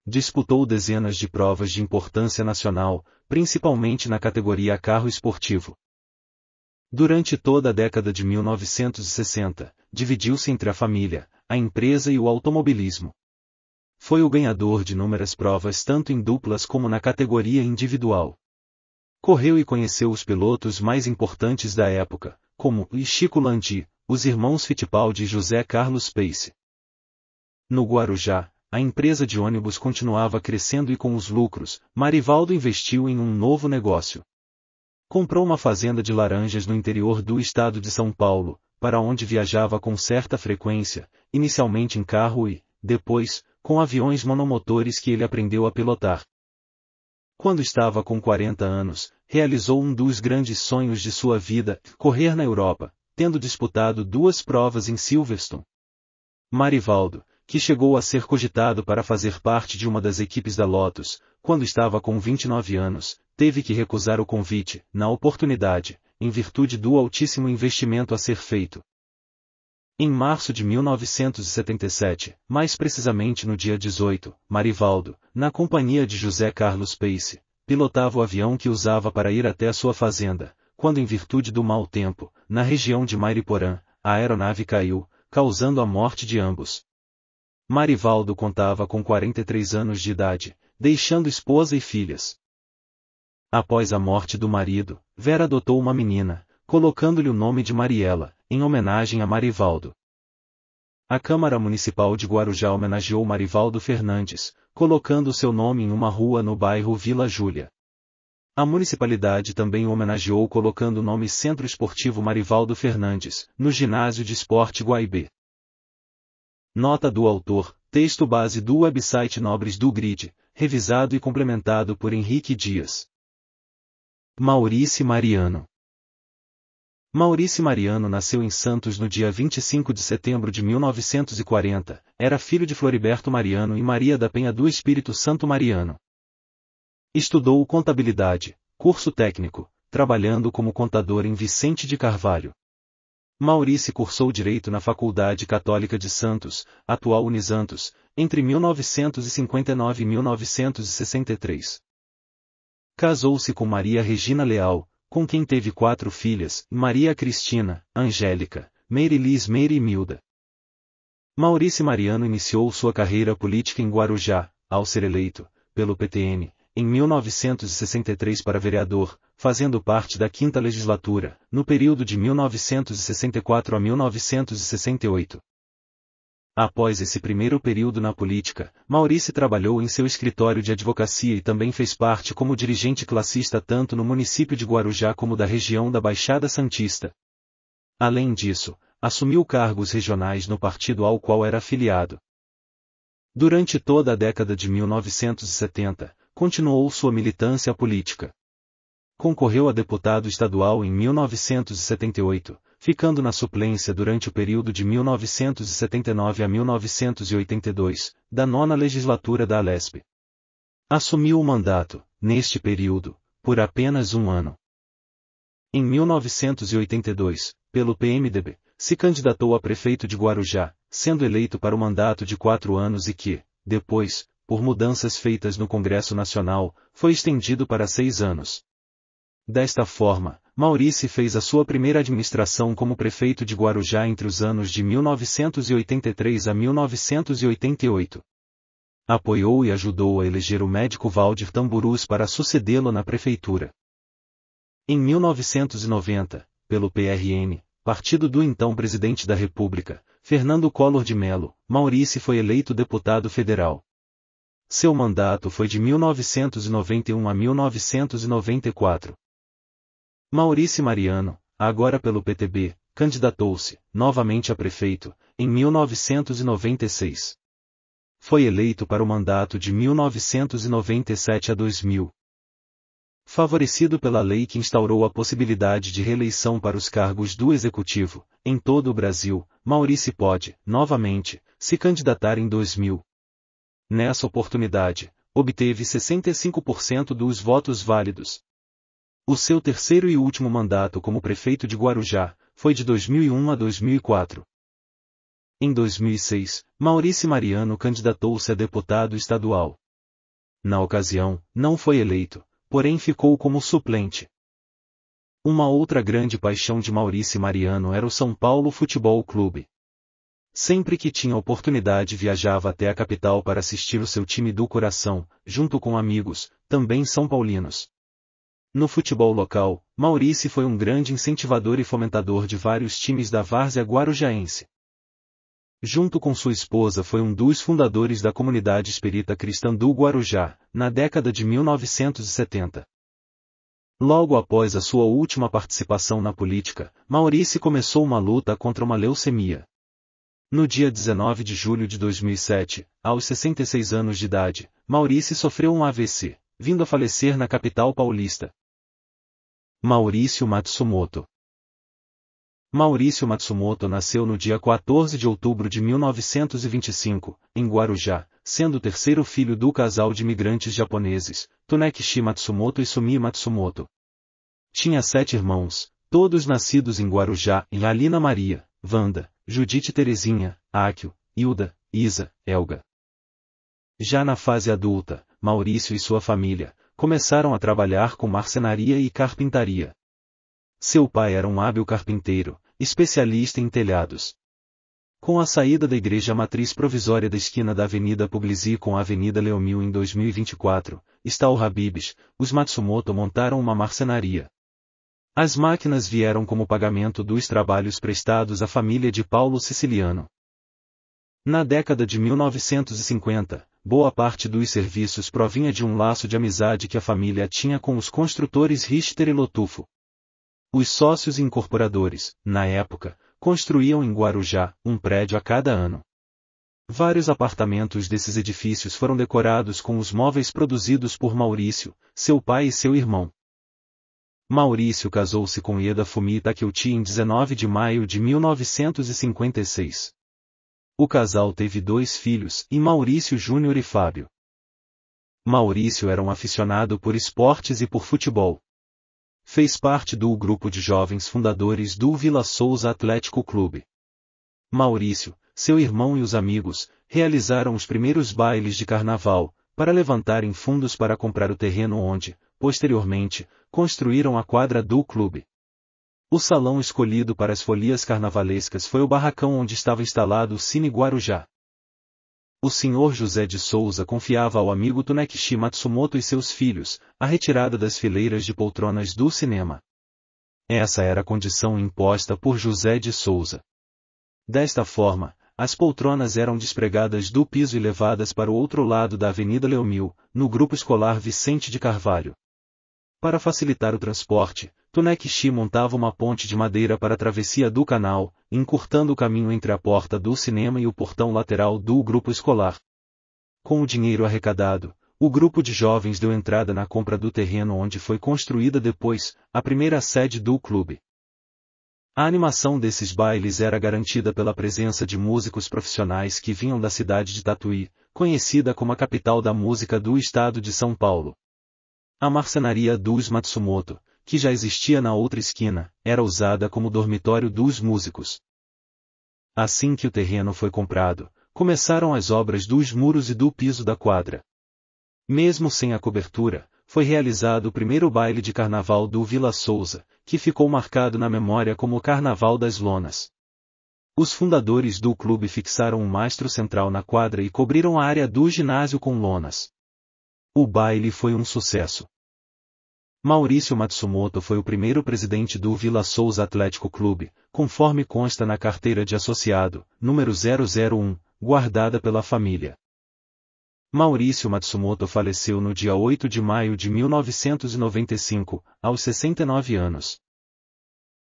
Disputou dezenas de provas de importância nacional, principalmente na categoria carro esportivo. Durante toda a década de 1960, dividiu-se entre a família, a empresa e o automobilismo. Foi o ganhador de inúmeras provas tanto em duplas como na categoria individual. Correu e conheceu os pilotos mais importantes da época, como Chico Landi, os irmãos Fittipaldi e José Carlos Pace. No Guarujá, a empresa de ônibus continuava crescendo e com os lucros, Marivaldo investiu em um novo negócio. Comprou uma fazenda de laranjas no interior do estado de São Paulo, para onde viajava com certa frequência, inicialmente em carro e, depois, com aviões monomotores que ele aprendeu a pilotar. Quando estava com 40 anos, realizou um dos grandes sonhos de sua vida, correr na Europa, tendo disputado 2 provas em Silverstone. Marivaldo, que chegou a ser cogitado para fazer parte de uma das equipes da Lotus, quando estava com 29 anos, teve que recusar o convite, na oportunidade, em virtude do altíssimo investimento a ser feito. Em março de 1977, mais precisamente no dia 18, Marivaldo, na companhia de José Carlos Pace, pilotava o avião que usava para ir até a sua fazenda, quando em virtude do mau tempo, na região de Mairiporã, a aeronave caiu, causando a morte de ambos. Marivaldo contava com 43 anos de idade, deixando esposa e filhas. Após a morte do marido, Vera adotou uma menina, colocando-lhe o nome de Mariela, em homenagem a Marivaldo. A Câmara Municipal de Guarujá homenageou Marivaldo Fernandes, colocando seu nome em uma rua no bairro Vila Júlia. A municipalidade também o homenageou colocando o nome Centro Esportivo Marivaldo Fernandes, no Ginásio de Esporte Guaibê. Nota do autor, texto base do website Nobres do Grid, revisado e complementado por Henrique Dias. Maurice Mariano. Maurice Mariano nasceu em Santos no dia 25 de setembro de 1940, era filho de Floriberto Mariano e Maria da Penha do Espírito Santo Mariano. Estudou contabilidade, curso técnico, trabalhando como contador em Vicente de Carvalho. Maurice cursou Direito na Faculdade Católica de Santos, atual Unisantos, entre 1959 e 1963. Casou-se com Maria Regina Leal, com quem teve 4 filhas, Maria Cristina, Angélica, Meirilis Meire e Milda. Maurício Mariano iniciou sua carreira política em Guarujá, ao ser eleito, pelo PTN, em 1963 para vereador, fazendo parte da 5ª legislatura, no período de 1964 a 1968. Após esse primeiro período na política, Maurício trabalhou em seu escritório de advocacia e também fez parte como dirigente classista tanto no município de Guarujá como da região da Baixada Santista. Além disso, assumiu cargos regionais no partido ao qual era afiliado. Durante toda a década de 1970, continuou sua militância política. Concorreu a deputado estadual em 1978, ficando na suplência durante o período de 1979 a 1982, da 9ª legislatura da Alesp. Assumiu o mandato, neste período, por apenas um ano. Em 1982, pelo PMDB, se candidatou a prefeito de Guarujá, sendo eleito para o mandato de 4 anos e que, depois, por mudanças feitas no Congresso Nacional, foi estendido para 6 anos. Desta forma, Maurício fez a sua primeira administração como prefeito de Guarujá entre os anos de 1983 a 1988. Apoiou e ajudou a eleger o médico Valdir Tamburus para sucedê-lo na prefeitura. Em 1990, pelo PRN, partido do então presidente da República, Fernando Collor de Mello, Maurício foi eleito deputado federal. Seu mandato foi de 1991 a 1994. Maurício Mariano, agora pelo PTB, candidatou-se, novamente a prefeito, em 1996. Foi eleito para o mandato de 1997 a 2000. Favorecido pela lei que instaurou a possibilidade de reeleição para os cargos do Executivo, em todo o Brasil, Maurício pode, novamente, se candidatar em 2000. Nessa oportunidade, obteve 65% dos votos válidos. O seu terceiro e último mandato como prefeito de Guarujá foi de 2001 a 2004. Em 2006, Maurício Mariano candidatou-se a deputado estadual. Na ocasião, não foi eleito, porém ficou como suplente. Uma outra grande paixão de Maurício Mariano era o São Paulo Futebol Clube. Sempre que tinha oportunidade viajava até a capital para assistir o seu time do coração, junto com amigos, também são paulinos. No futebol local, Maurício foi um grande incentivador e fomentador de vários times da várzea guarujaense. Junto com sua esposa foi um dos fundadores da comunidade espírita cristã do Guarujá, na década de 1970. Logo após a sua última participação na política, Maurício começou uma luta contra uma leucemia. No dia 19 de julho de 2007, aos 66 anos de idade, Maurício sofreu um AVC, vindo a falecer na capital paulista. Maurício Matsumoto. Maurício Matsumoto nasceu no dia 14 de outubro de 1925, em Guarujá, sendo o terceiro filho do casal de imigrantes japoneses, Tanekishi Matsumoto e Sumi Matsumoto. Tinha 7 irmãos, todos nascidos em Guarujá, em Alina Maria, Wanda, Judite Terezinha, Akio, Hilda, Isa, Elga. Já na fase adulta, Maurício e sua família começaram a trabalhar com marcenaria e carpintaria. Seu pai era um hábil carpinteiro, especialista em telhados. Com a saída da igreja matriz provisória da esquina da Avenida Puglisi com a Avenida Leomil em 2024, Estaal Habibs, os Matsumoto montaram uma marcenaria. As máquinas vieram como pagamento dos trabalhos prestados à família de Paulo Siciliano. Na década de 1950, boa parte dos serviços provinha de um laço de amizade que a família tinha com os construtores Richter e Lotufo. Os sócios incorporadores, na época, construíam em Guarujá um prédio a cada ano. Vários apartamentos desses edifícios foram decorados com os móveis produzidos por Maurício, seu pai e seu irmão. Maurício casou-se com Ieda Fumi Takeuchi em 19 de maio de 1956. O casal teve 2 filhos, e Maurício Júnior e Fábio. Maurício era um aficionado por esportes e por futebol. Fez parte do grupo de jovens fundadores do Vila Souza Atlético Clube. Maurício, seu irmão e os amigos, realizaram os primeiros bailes de carnaval, para levantarem fundos para comprar o terreno onde, posteriormente, construíram a quadra do clube. O salão escolhido para as folias carnavalescas foi o barracão onde estava instalado o Cine Guarujá. O Sr. José de Souza confiava ao amigo Tanekichi Matsumoto e seus filhos a retirada das fileiras de poltronas do cinema. Essa era a condição imposta por José de Souza. Desta forma, as poltronas eram despregadas do piso e levadas para o outro lado da Avenida Leomil, no Grupo Escolar Vicente de Carvalho. Para facilitar o transporte, Tanekichi montava uma ponte de madeira para a travessia do canal, encurtando o caminho entre a porta do cinema e o portão lateral do grupo escolar. Com o dinheiro arrecadado, o grupo de jovens deu entrada na compra do terreno onde foi construída depois a primeira sede do clube. A animação desses bailes era garantida pela presença de músicos profissionais que vinham da cidade de Tatuí, conhecida como a capital da música do estado de São Paulo. A marcenaria dos Matsumoto, que já existia na outra esquina, era usada como dormitório dos músicos. Assim que o terreno foi comprado, começaram as obras dos muros e do piso da quadra. Mesmo sem a cobertura, foi realizado o primeiro baile de carnaval do Vila Souza, que ficou marcado na memória como o Carnaval das Lonas. Os fundadores do clube fixaram um mastro central na quadra e cobriram a área do ginásio com lonas. O baile foi um sucesso. Maurício Matsumoto foi o primeiro presidente do Vila Souza Atlético Clube, conforme consta na carteira de associado, número 001, guardada pela família. Maurício Matsumoto faleceu no dia 8 de maio de 1995, aos 69 anos.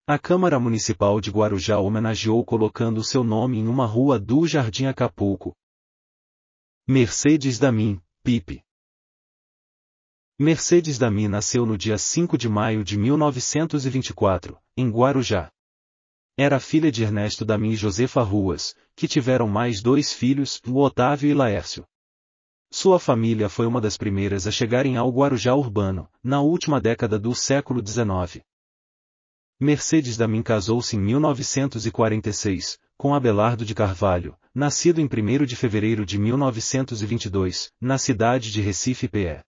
A Câmara Municipal de Guarujá homenageou colocando seu nome em uma rua do Jardim Acapulco. Mercedes Damin, Pipe. Mercedes Damin nasceu no dia 5 de maio de 1924, em Guarujá. Era filha de Ernesto Damin e Josefa Ruas, que tiveram mais dois filhos, o Otávio e Laércio. Sua família foi uma das primeiras a chegarem ao Guarujá urbano, na última década do século XIX. Mercedes Damin casou-se em 1946, com Abelardo de Carvalho, nascido em 1º de fevereiro de 1922, na cidade de Recife, PE.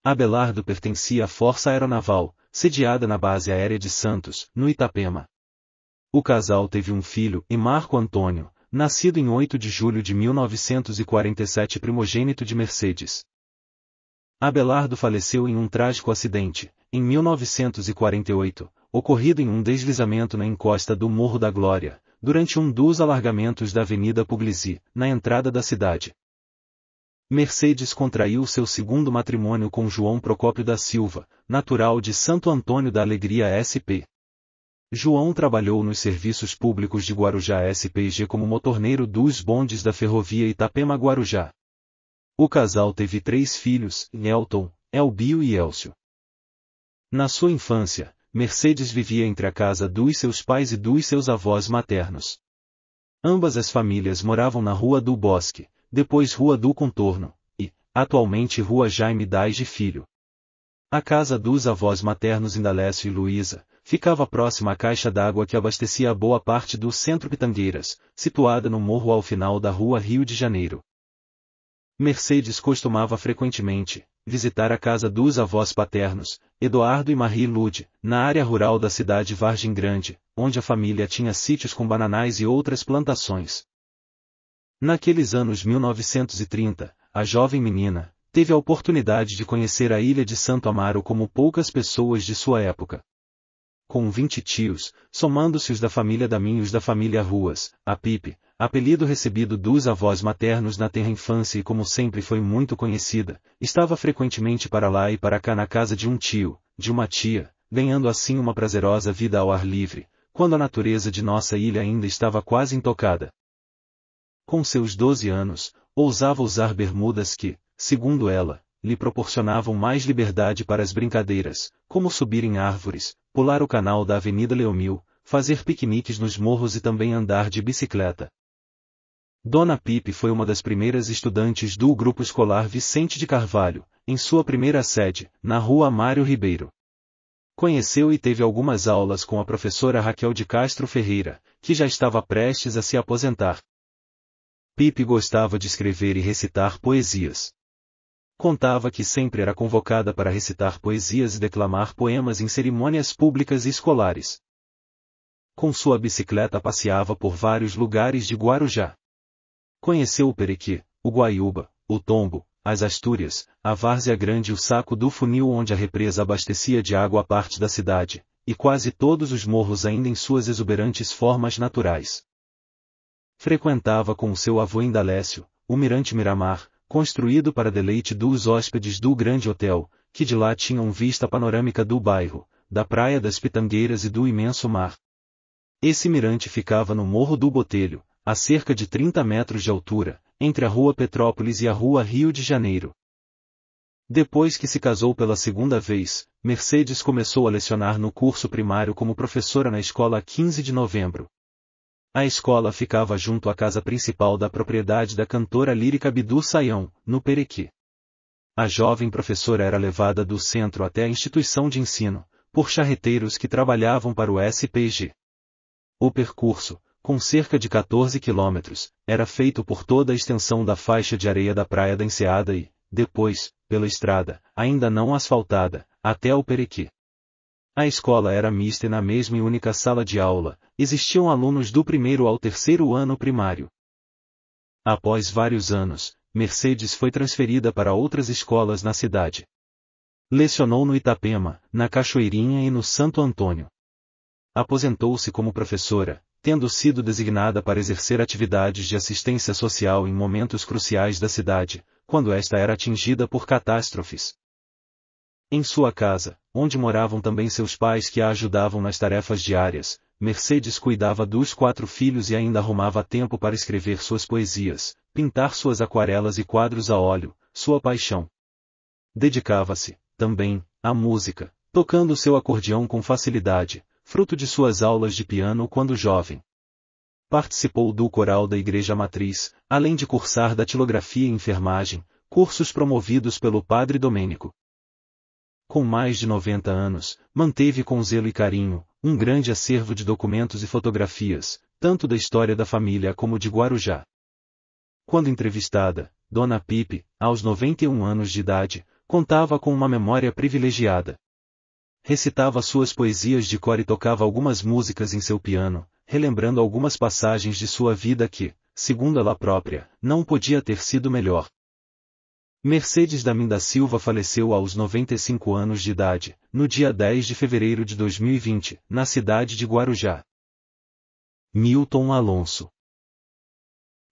Abelardo pertencia à Força Aeronaval, sediada na Base Aérea de Santos, no Itapema. O casal teve um filho, Marco Antônio, nascido em 8 de julho de 1947, primogênito de Mercedes. Abelardo faleceu em um trágico acidente, em 1948, ocorrido em um deslizamento na encosta do Morro da Glória, durante um dos alargamentos da Avenida Puglisi, na entrada da cidade. Mercedes contraiu seu segundo matrimônio com João Procópio da Silva, natural de Santo Antônio da Alegria SP. João trabalhou nos serviços públicos de Guarujá SPG como motorneiro dos bondes da ferrovia Itapema-Guarujá. O casal teve 3 filhos, Elton, Elbio e Elcio. Na sua infância, Mercedes vivia entre a casa dos seus pais e dos seus avós maternos. Ambas as famílias moravam na Rua do Bosque, depois Rua do Contorno, e, atualmente Rua Jaime Dais de Filho. A casa dos avós maternos Indalécio e Luísa ficava próxima à caixa d'água que abastecia boa parte do centro Pitangueiras, situada no morro ao final da Rua Rio de Janeiro. Mercedes costumava frequentemente visitar a casa dos avós paternos, Eduardo e Marie Lude, na área rural da cidade Vargem Grande, onde a família tinha sítios com bananais e outras plantações. Naqueles anos 1930, a jovem menina teve a oportunidade de conhecer a ilha de Santo Amaro como poucas pessoas de sua época. Com 20 tios, somando-se os da família Damin e os da família Ruas, a Pipe, apelido recebido dos avós maternos na tenra infância e como sempre foi muito conhecida, estava frequentemente para lá e para cá na casa de um tio, de uma tia, ganhando assim uma prazerosa vida ao ar livre, quando a natureza de nossa ilha ainda estava quase intocada. Com seus 12 anos, ousava usar bermudas que, segundo ela, lhe proporcionavam mais liberdade para as brincadeiras, como subir em árvores, pular o canal da Avenida Leomil, fazer piqueniques nos morros e também andar de bicicleta. Dona Pipe foi uma das primeiras estudantes do Grupo Escolar Vicente de Carvalho, em sua primeira sede, na Rua Mário Ribeiro. Conheceu e teve algumas aulas com a professora Raquel de Castro Ferreira, que já estava prestes a se aposentar. Pipe gostava de escrever e recitar poesias. Contava que sempre era convocada para recitar poesias e declamar poemas em cerimônias públicas e escolares. Com sua bicicleta passeava por vários lugares de Guarujá. Conheceu o Perequê, o Guaiúba, o Tombo, as Astúrias, a Várzea Grande e o Saco do Funil, onde a represa abastecia de água a parte da cidade, e quase todos os morros ainda em suas exuberantes formas naturais. Frequentava com o seu avô Indalécio, o Mirante Miramar, construído para deleite dos hóspedes do Grande Hotel, que de lá tinham vista panorâmica do bairro, da Praia das Pitangueiras e do imenso mar. Esse mirante ficava no Morro do Botelho, a cerca de 30 metros de altura, entre a Rua Petrópolis e a Rua Rio de Janeiro. Depois que se casou pela segunda vez, Mercedes começou a lecionar no curso primário como professora na escola 15 de Novembro. A escola ficava junto à casa principal da propriedade da cantora lírica Bidu Sayão, no Perequê. A jovem professora era levada do centro até a instituição de ensino, por charreteiros que trabalhavam para o SPG. O percurso, com cerca de 14 quilômetros, era feito por toda a extensão da faixa de areia da Praia da Enseada e, depois, pela estrada, ainda não asfaltada, até o Perequê. A escola era mista e na mesma e única sala de aula, existiam alunos do primeiro ao terceiro ano primário. Após vários anos, Mercedes foi transferida para outras escolas na cidade. Lecionou no Itapema, na Cachoeirinha e no Santo Antônio. Aposentou-se como professora, tendo sido designada para exercer atividades de assistência social em momentos cruciais da cidade, quando esta era atingida por catástrofes. Em sua casa, onde moravam também seus pais que a ajudavam nas tarefas diárias, Mercedes cuidava dos 4 filhos e ainda arrumava tempo para escrever suas poesias, pintar suas aquarelas e quadros a óleo, sua paixão. Dedicava-se, também, à música, tocando seu acordeão com facilidade, fruto de suas aulas de piano quando jovem. Participou do coral da Igreja Matriz, além de cursar datilografia e enfermagem, cursos promovidos pelo padre Domênico. Com mais de 90 anos, manteve com zelo e carinho, um grande acervo de documentos e fotografias, tanto da história da família como de Guarujá. Quando entrevistada, Dona Pipe, aos 91 anos de idade, contava com uma memória privilegiada. Recitava suas poesias de cor e tocava algumas músicas em seu piano, relembrando algumas passagens de sua vida que, segundo ela própria, não podia ter sido melhor. Mercedes Damin da Silva faleceu aos 95 anos de idade, no dia 10 de fevereiro de 2020, na cidade de Guarujá. Milton Alonso.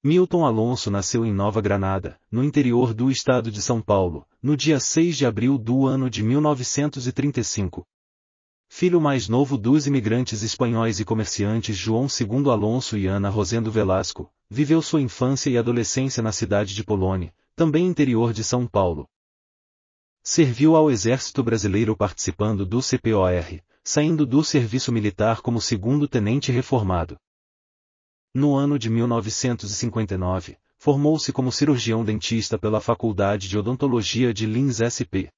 Milton Alonso nasceu em Nova Granada, no interior do estado de São Paulo, no dia 6 de abril do ano de 1935. Filho mais novo dos imigrantes espanhóis e comerciantes João II Alonso e Ana Rosendo Velasco, viveu sua infância e adolescência na cidade de Polônia, também interior de São Paulo. Serviu ao Exército Brasileiro participando do CPOR, saindo do serviço militar como segundo-tenente reformado. No ano de 1959, formou-se como cirurgião-dentista pela Faculdade de Odontologia de Lins SP.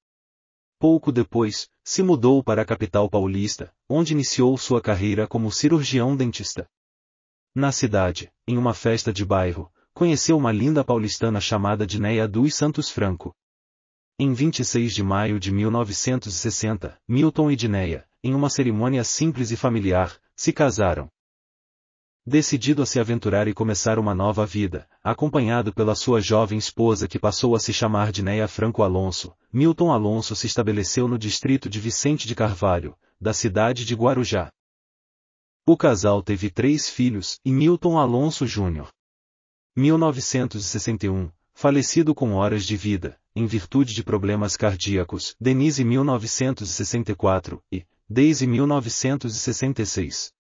Pouco depois, se mudou para a capital paulista, onde iniciou sua carreira como cirurgião-dentista. Na cidade, em uma festa de bairro, conheceu uma linda paulistana chamada Dinéia dos Santos Franco. Em 26 de maio de 1960, Milton e Dinéia, em uma cerimônia simples e familiar, se casaram. Decidido a se aventurar e começar uma nova vida, acompanhado pela sua jovem esposa que passou a se chamar Dinéia Franco Alonso, Milton Alonso se estabeleceu no distrito de Vicente de Carvalho, da cidade de Guarujá. O casal teve 3 filhos, e Milton Alonso Jr. 1961, falecido com horas de vida, em virtude de problemas cardíacos, Denise 1964, e Daisy 1966.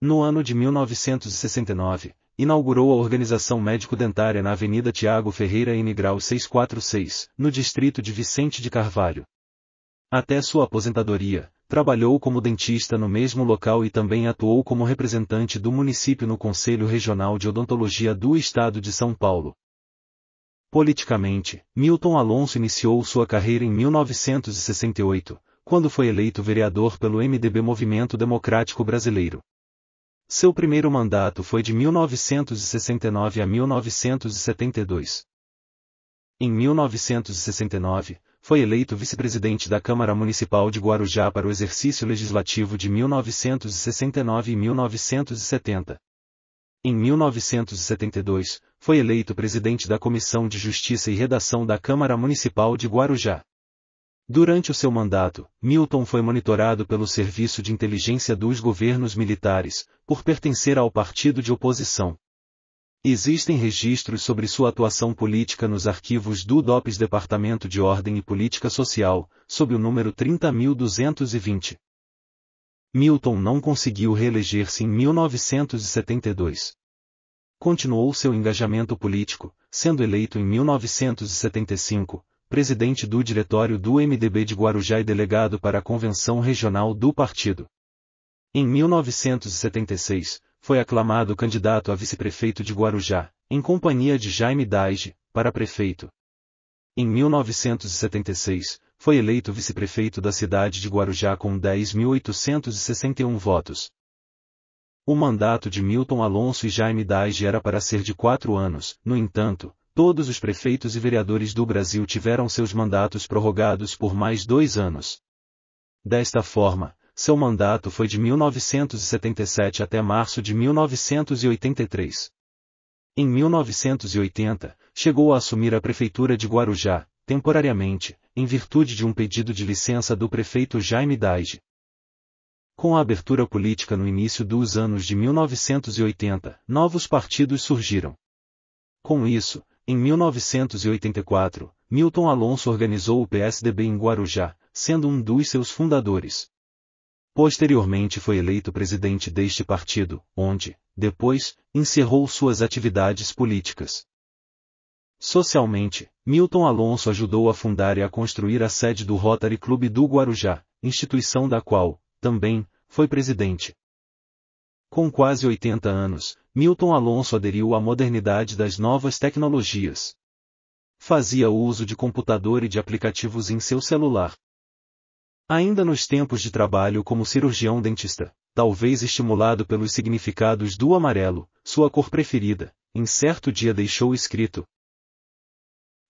No ano de 1969, inaugurou a Organização Médico-Dentária na Avenida Tiago Ferreira N. Grau 646, no distrito de Vicente de Carvalho. Até sua aposentadoria, trabalhou como dentista no mesmo local e também atuou como representante do município no Conselho Regional de Odontologia do Estado de São Paulo. Politicamente, Milton Alonso iniciou sua carreira em 1968, quando foi eleito vereador pelo MDB Movimento Democrático Brasileiro. Seu primeiro mandato foi de 1969 a 1972. Em 1969, foi eleito vice-presidente da Câmara Municipal de Guarujá para o exercício legislativo de 1969 e 1970. Em 1972, foi eleito presidente da Comissão de Justiça e Redação da Câmara Municipal de Guarujá. Durante o seu mandato, Milton foi monitorado pelo Serviço de Inteligência dos Governos Militares, por pertencer ao partido de oposição. Existem registros sobre sua atuação política nos arquivos do DOPS Departamento de Ordem e Política Social, sob o número 30.220. Milton não conseguiu reeleger-se em 1972. Continuou seu engajamento político, sendo eleito em 1975, presidente do diretório do MDB de Guarujá e delegado para a Convenção Regional do partido. Em 1976, foi aclamado candidato a vice-prefeito de Guarujá, em companhia de Jaime Daige, para prefeito. Em 1976, foi eleito vice-prefeito da cidade de Guarujá com 10.861 votos. O mandato de Milton Alonso e Jaime Daige era para ser de 4 anos, no entanto, todos os prefeitos e vereadores do Brasil tiveram seus mandatos prorrogados por mais 2 anos. Desta forma, seu mandato foi de 1977 até março de 1983. Em 1980, chegou a assumir a prefeitura de Guarujá, temporariamente, em virtude de um pedido de licença do prefeito Jaime Daige. Com a abertura política no início dos anos de 1980, novos partidos surgiram. Com isso, em 1984, Milton Alonso organizou o PSDB em Guarujá, sendo um dos seus fundadores. Posteriormente foi eleito presidente deste partido, onde, depois, encerrou suas atividades políticas. Socialmente, Milton Alonso ajudou a fundar e a construir a sede do Rotary Clube do Guarujá, instituição da qual, também, foi presidente. Com quase 80 anos, Milton Alonso aderiu à modernidade das novas tecnologias. Fazia uso de computador e de aplicativos em seu celular. Ainda nos tempos de trabalho como cirurgião-dentista, talvez estimulado pelos significados do amarelo, sua cor preferida, em certo dia deixou escrito: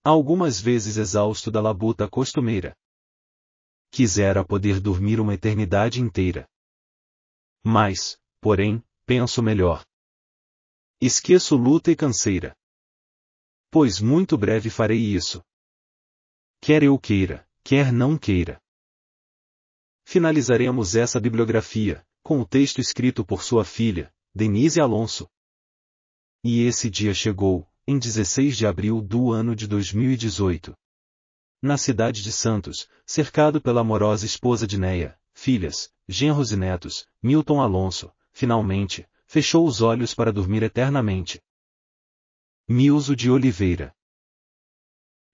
algumas vezes exausto da labuta costumeira. Quisera poder dormir uma eternidade inteira. Mas, porém, penso melhor. Esqueço luta e canseira. Pois muito breve farei isso. Quer eu queira, quer não queira. Finalizaremos essa bibliografia, com o texto escrito por sua filha, Denise Alonso. E esse dia chegou, em 16 de abril do ano de 2018. Na cidade de Santos, cercado pela amorosa esposa de Neia, filhas, genros e netos, Milton Alonso, finalmente, fechou os olhos para dormir eternamente. Milzo de Oliveira.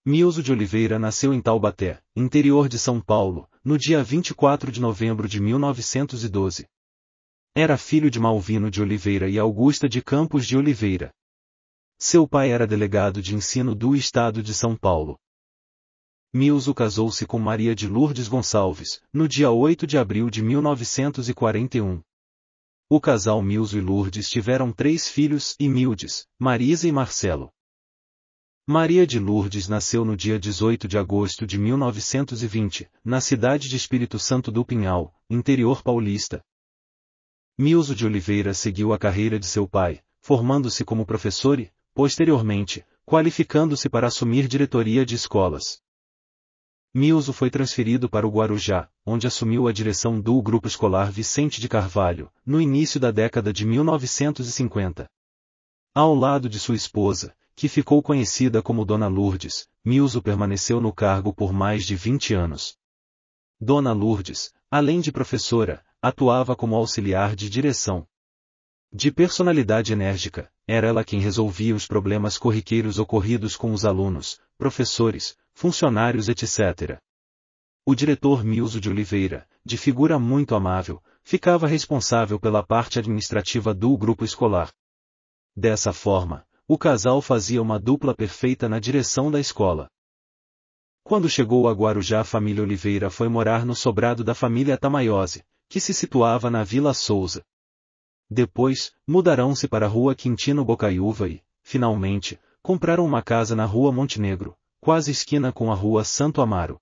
Milzo de Oliveira nasceu em Taubaté, interior de São Paulo, no dia 24 de novembro de 1912. Era filho de Malvino de Oliveira e Augusta de Campos de Oliveira. Seu pai era delegado de ensino do estado de São Paulo. Milzo casou-se com Maria de Lourdes Gonçalves, no dia 8 de abril de 1941. O casal Milzo e Lourdes tiveram 3 filhos, Imildes, Marisa e Marcelo. Maria de Lourdes nasceu no dia 18 de agosto de 1920, na cidade de Espírito Santo do Pinhal, interior paulista. Milzo de Oliveira seguiu a carreira de seu pai, formando-se como professor e, posteriormente, qualificando-se para assumir diretoria de escolas. Milzo foi transferido para o Guarujá, onde assumiu a direção do Grupo Escolar Vicente de Carvalho, no início da década de 1950. Ao lado de sua esposa, que ficou conhecida como Dona Lourdes, Milzo permaneceu no cargo por mais de 20 anos. Dona Lourdes, além de professora, atuava como auxiliar de direção. De personalidade enérgica, era ela quem resolvia os problemas corriqueiros ocorridos com os alunos, professores, funcionários etc. O diretor Milzo de Oliveira, de figura muito amável, ficava responsável pela parte administrativa do grupo escolar. Dessa forma, o casal fazia uma dupla perfeita na direção da escola. Quando chegou a Guarujá, a família Oliveira foi morar no sobrado da família Tamaiose, que se situava na Vila Souza. Depois, mudarão-se para a Rua Quintino Bocaiúva e, finalmente, compraram uma casa na Rua Montenegro, quase esquina com a Rua Santo Amaro.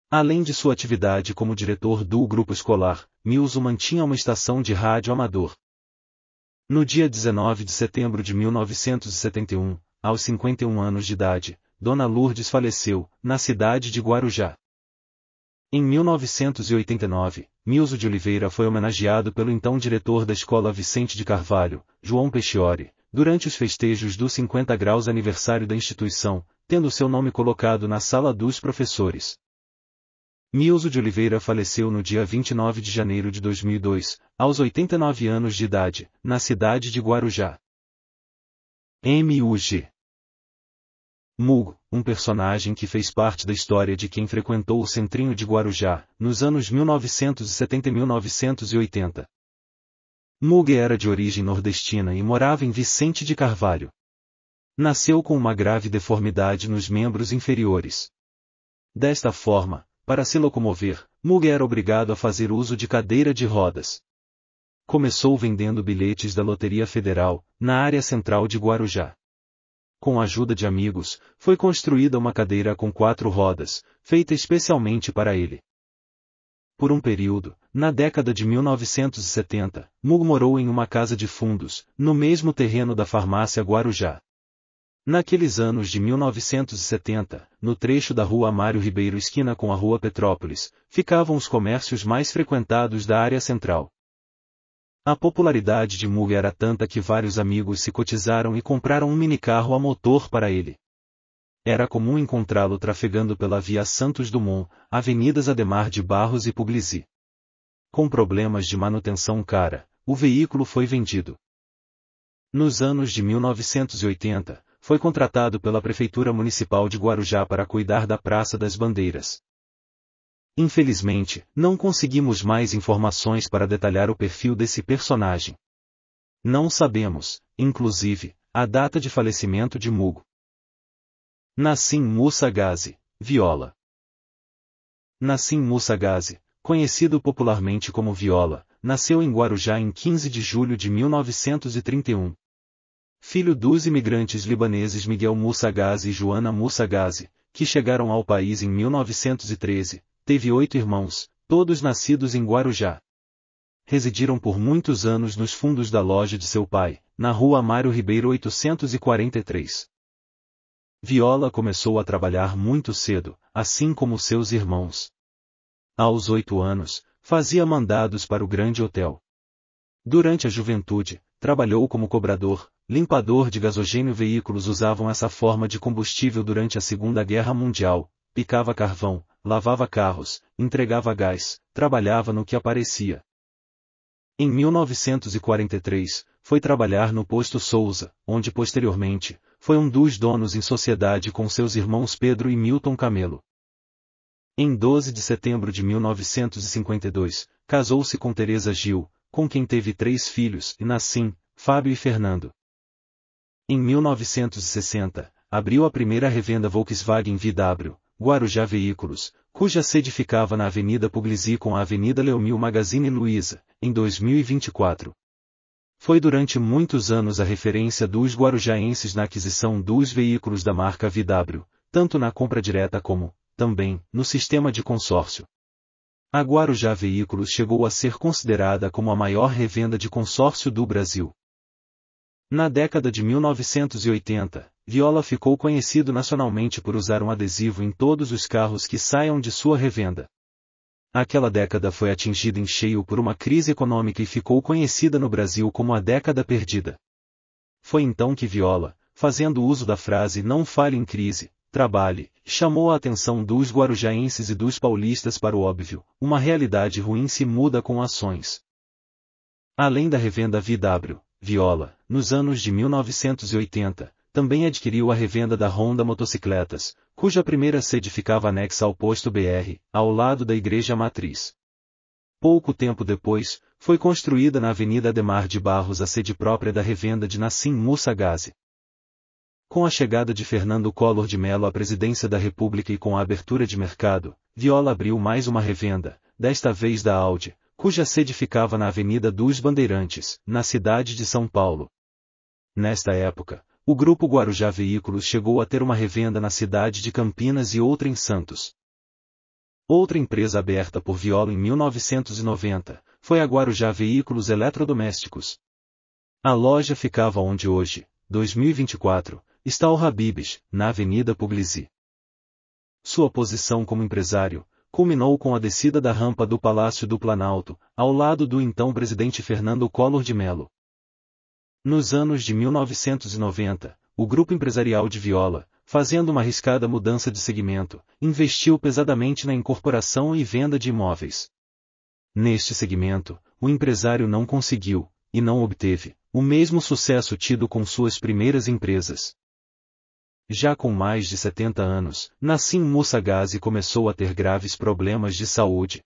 Além de sua atividade como diretor do grupo escolar, Milzo mantinha uma estação de rádio amador. No dia 19 de setembro de 1971, aos 51 anos de idade, Dona Lourdes faleceu, na cidade de Guarujá. Em 1989, Milzo de Oliveira foi homenageado pelo então diretor da Escola Vicente de Carvalho, João Pesciori, durante os festejos do 50 graus aniversário da instituição, tendo seu nome colocado na Sala dos Professores. Milzo de Oliveira faleceu no dia 29 de janeiro de 2002, aos 89 anos de idade, na cidade de Guarujá. M.U.G. Mugo, um personagem que fez parte da história de quem frequentou o Centrinho de Guarujá, nos anos 1970 e 1980. Mugo era de origem nordestina e morava em Vicente de Carvalho. Nasceu com uma grave deformidade nos membros inferiores. Desta forma, para se locomover, Mugo era obrigado a fazer uso de cadeira de rodas. Começou vendendo bilhetes da Loteria Federal, na área central de Guarujá. Com a ajuda de amigos, foi construída uma cadeira com 4 rodas, feita especialmente para ele. Por um período, na década de 1970, Mugo morou em uma casa de fundos, no mesmo terreno da farmácia Guarujá. Naqueles anos de 1970, no trecho da Rua Mário Ribeiro esquina com a Rua Petrópolis, ficavam os comércios mais frequentados da área central. A popularidade de Mugo era tanta que vários amigos se cotizaram e compraram um minicarro a motor para ele. Era comum encontrá-lo trafegando pela Via Santos Dumont, Avenidas Ademar de Barros e Puglisi. Com problemas de manutenção cara, o veículo foi vendido. Nos anos de 1980, foi contratado pela Prefeitura Municipal de Guarujá para cuidar da Praça das Bandeiras. Infelizmente, não conseguimos mais informações para detalhar o perfil desse personagem. Não sabemos, inclusive, a data de falecimento de Mugo. Nassim Mussa Gazi, viola. Nassim Mussa Gazi, conhecido popularmente como Viola, nasceu em Guarujá em 15 de julho de 1931. Filho dos imigrantes libaneses Miguel Mussa Gazi e Joana Mussa Gazi, que chegaram ao país em 1913, teve 8 irmãos, todos nascidos em Guarujá. Residiram por muitos anos nos fundos da loja de seu pai, na Rua Mário Ribeiro 843. Viola começou a trabalhar muito cedo, assim como seus irmãos. Aos 8 anos, fazia mandados para o Grande Hotel. Durante a juventude, trabalhou como cobrador, limpador de gasogênio. Veículos usavam essa forma de combustível durante a Segunda Guerra Mundial, picava carvão, lavava carros, entregava gás, trabalhava no que aparecia. Em 1943, foi trabalhar no Posto Souza, onde posteriormente, foi um dos donos em sociedade com seus irmãos Pedro e Milton Camelo. Em 12 de setembro de 1952, casou-se com Teresa Gil, com quem teve 3 filhos, Nassim, Fábio e Fernando. Em 1960, abriu a primeira revenda Volkswagen VW, Guarujá Veículos, cuja sede ficava na Avenida Puglisi com a Avenida Leomil Magazine Luiza, em 2024. Foi durante muitos anos a referência dos guarujaenses na aquisição dos veículos da marca VW, tanto na compra direta como, também, no sistema de consórcio. A Guarujá Veículos chegou a ser considerada como a maior revenda de consórcio do Brasil. Na década de 1980, Viola ficou conhecido nacionalmente por usar um adesivo em todos os carros que saiam de sua revenda. Aquela década foi atingida em cheio por uma crise econômica e ficou conhecida no Brasil como a década perdida. Foi então que Viola, fazendo uso da frase "não fale em crise, trabalhe", chamou a atenção dos guarujaenses e dos paulistas para o óbvio: uma realidade ruim se muda com ações. Além da revenda VW, Viola, nos anos de 1980, também adquiriu a revenda da Honda Motocicletas, cuja primeira sede ficava anexa ao posto BR, ao lado da Igreja Matriz. Pouco tempo depois, foi construída na Avenida Ademar de Barros a sede própria da revenda de Nassim Mussa Gazi. Com a chegada de Fernando Collor de Mello à presidência da República e com a abertura de mercado, Viola abriu mais uma revenda, desta vez da Audi, cuja sede ficava na Avenida dos Bandeirantes, na cidade de São Paulo. Nesta época, o Grupo Guarujá Veículos chegou a ter uma revenda na cidade de Campinas e outra em Santos. Outra empresa aberta por Viola em 1990 foi a Guarujá Veículos Eletrodomésticos. A loja ficava onde hoje, 2024, está o Habib's, na Avenida Puglisi. Sua posição como empresário culminou com a descida da rampa do Palácio do Planalto, ao lado do então presidente Fernando Collor de Mello. Nos anos de 1990, o grupo empresarial de Viola, fazendo uma arriscada mudança de segmento, investiu pesadamente na incorporação e venda de imóveis. Neste segmento, o empresário não conseguiu, e não obteve, o mesmo sucesso tido com suas primeiras empresas. Já com mais de 70 anos, Nassim Moussa Ghazi começou a ter graves problemas de saúde.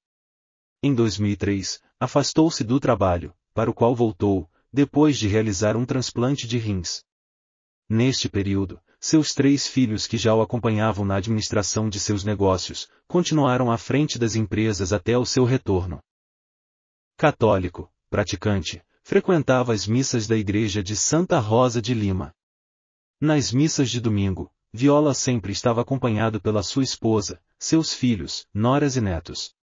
Em 2003, afastou-se do trabalho, para o qual voltou, depois de realizar um transplante de rins. Neste período, seus 3 filhos que já o acompanhavam na administração de seus negócios, continuaram à frente das empresas até o seu retorno. Católico, praticante, frequentava as missas da igreja de Santa Rosa de Lima. Nas missas de domingo, Viola sempre estava acompanhado pela sua esposa, seus filhos, noras e netos.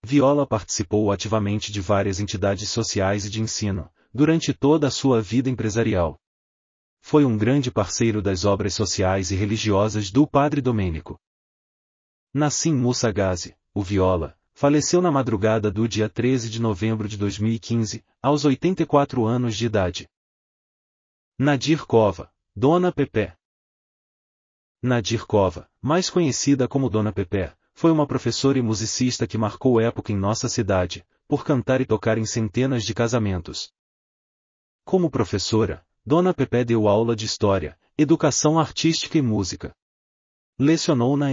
Viola participou ativamente de várias entidades sociais e de ensino, durante toda a sua vida empresarial. Foi um grande parceiro das obras sociais e religiosas do Padre Domênico. Nassim Moussa Ghazi, o Viola, faleceu na madrugada do dia 13 de novembro de 2015, aos 84 anos de idade. Nadir Cova, Dona Pepé. Nadir Cova, mais conhecida como Dona Pepé, foi uma professora e musicista que marcou época em nossa cidade, por cantar e tocar em centenas de casamentos. Como professora, Dona Pepé deu aula de história, educação artística e música. Lecionou na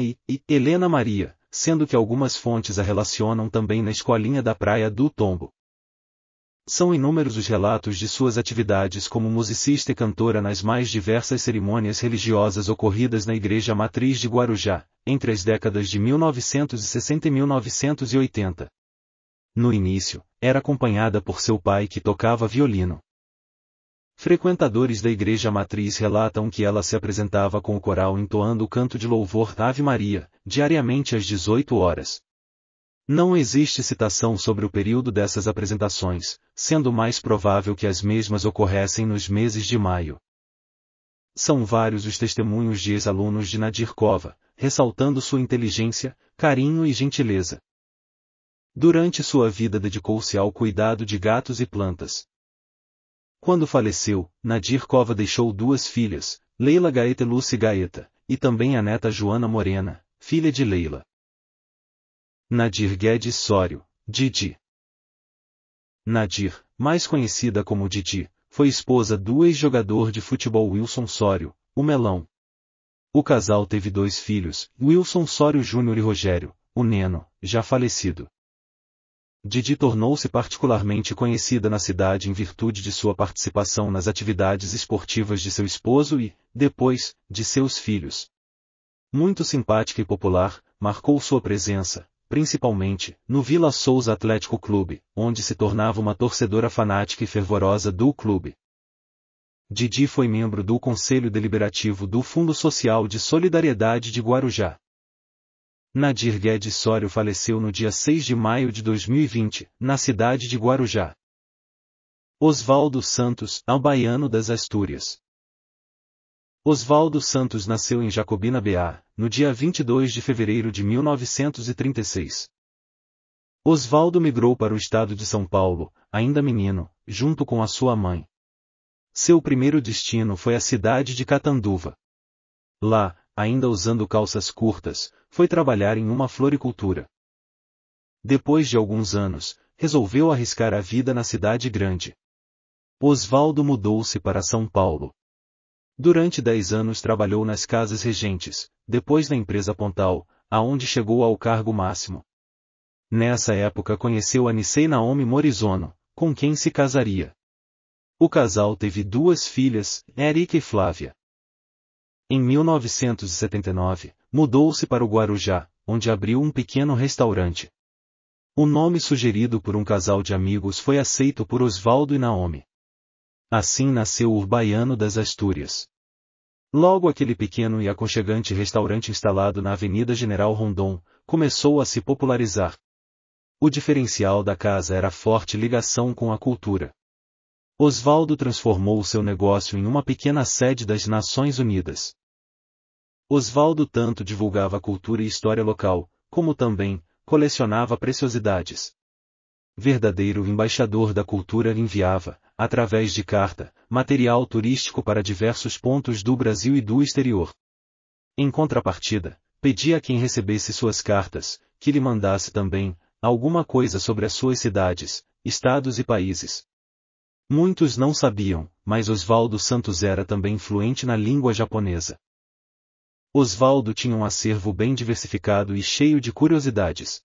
Helena Maria, sendo que algumas fontes a relacionam também na Escolinha da Praia do Tombo. São inúmeros os relatos de suas atividades como musicista e cantora nas mais diversas cerimônias religiosas ocorridas na Igreja Matriz de Guarujá, entre as décadas de 1960 e 1980. No início, era acompanhada por seu pai que tocava violino. Frequentadores da Igreja Matriz relatam que ela se apresentava com o coral entoando o canto de louvor Ave Maria, diariamente às 18 horas. Não existe citação sobre o período dessas apresentações, sendo mais provável que as mesmas ocorressem nos meses de maio. São vários os testemunhos de ex-alunos de Nadir Cova, ressaltando sua inteligência, carinho e gentileza. Durante sua vida dedicou-se ao cuidado de gatos e plantas. Quando faleceu, Nadir Cova deixou 2 filhas, Leila Gaeta e Lucy Gaeta, e também a neta Joana Morena, filha de Leila. Nadir Guedes Sório, Didi. Nadir, mais conhecida como Didi, foi esposa do ex-jogador de futebol Wilson Sório, o Melão. O casal teve 2 filhos, Wilson Sório Júnior e Rogério, o Neno, já falecido. Didi tornou-se particularmente conhecida na cidade em virtude de sua participação nas atividades esportivas de seu esposo e, depois, de seus filhos. Muito simpática e popular, marcou sua presença, principalmente, no Vila Souza Atlético Clube, onde se tornava uma torcedora fanática e fervorosa do clube. Didi foi membro do Conselho Deliberativo do Fundo Social de Solidariedade de Guarujá. Nadir Guedes Sório faleceu no dia 6 de maio de 2020, na cidade de Guarujá. Oswaldo Santos, albaiano das Astúrias. Oswaldo Santos nasceu em Jacobina BA, no dia 22 de fevereiro de 1936. Oswaldo migrou para o estado de São Paulo, ainda menino, junto com a sua mãe. Seu primeiro destino foi a cidade de Catanduva. Lá, ainda usando calças curtas, foi trabalhar em uma floricultura. Depois de alguns anos, resolveu arriscar a vida na cidade grande. Oswaldo mudou-se para São Paulo. Durante 10 anos trabalhou nas casas regentes, depois na empresa Pontal, aonde chegou ao cargo máximo. Nessa época conheceu Anicei Naomi Morizono, com quem se casaria. O casal teve 2 filhas, Érica e Flávia. Em 1979, mudou-se para o Guarujá, onde abriu um pequeno restaurante. O nome sugerido por um casal de amigos foi aceito por Oswaldo e Naomi. Assim nasceu o Baiano das Astúrias. Logo aquele pequeno e aconchegante restaurante instalado na Avenida General Rondon, começou a se popularizar. O diferencial da casa era a forte ligação com a cultura. Osvaldo transformou seu negócio em uma pequena sede das Nações Unidas. Osvaldo tanto divulgava a cultura e história local, como também colecionava preciosidades. Verdadeiro embaixador da cultura, enviava, através de carta, material turístico para diversos pontos do Brasil e do exterior. Em contrapartida, pedia a quem recebesse suas cartas, que lhe mandasse também alguma coisa sobre as suas cidades, estados e países. Muitos não sabiam, mas Osvaldo Santos era também fluente na língua japonesa. Osvaldo tinha um acervo bem diversificado e cheio de curiosidades.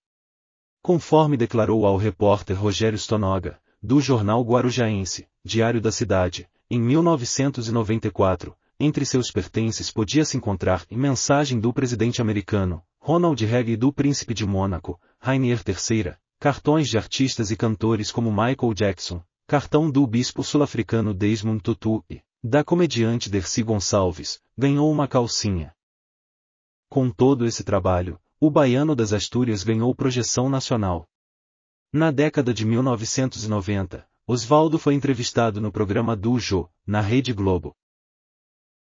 Conforme declarou ao repórter Rogério Stonoga, do jornal Guarujaense, Diário da Cidade, em 1994, entre seus pertences podia-se encontrar mensagem do presidente americano, Ronald Reagan e do príncipe de Mônaco, Rainier III, cartões de artistas e cantores como Michael Jackson, cartão do bispo sul-africano Desmond Tutu e, da comediante Dercy Gonçalves, ganhou uma calcinha. Com todo esse trabalho, o Baiano das Astúrias ganhou projeção nacional. Na década de 1990, Osvaldo foi entrevistado no programa do Jô, na Rede Globo.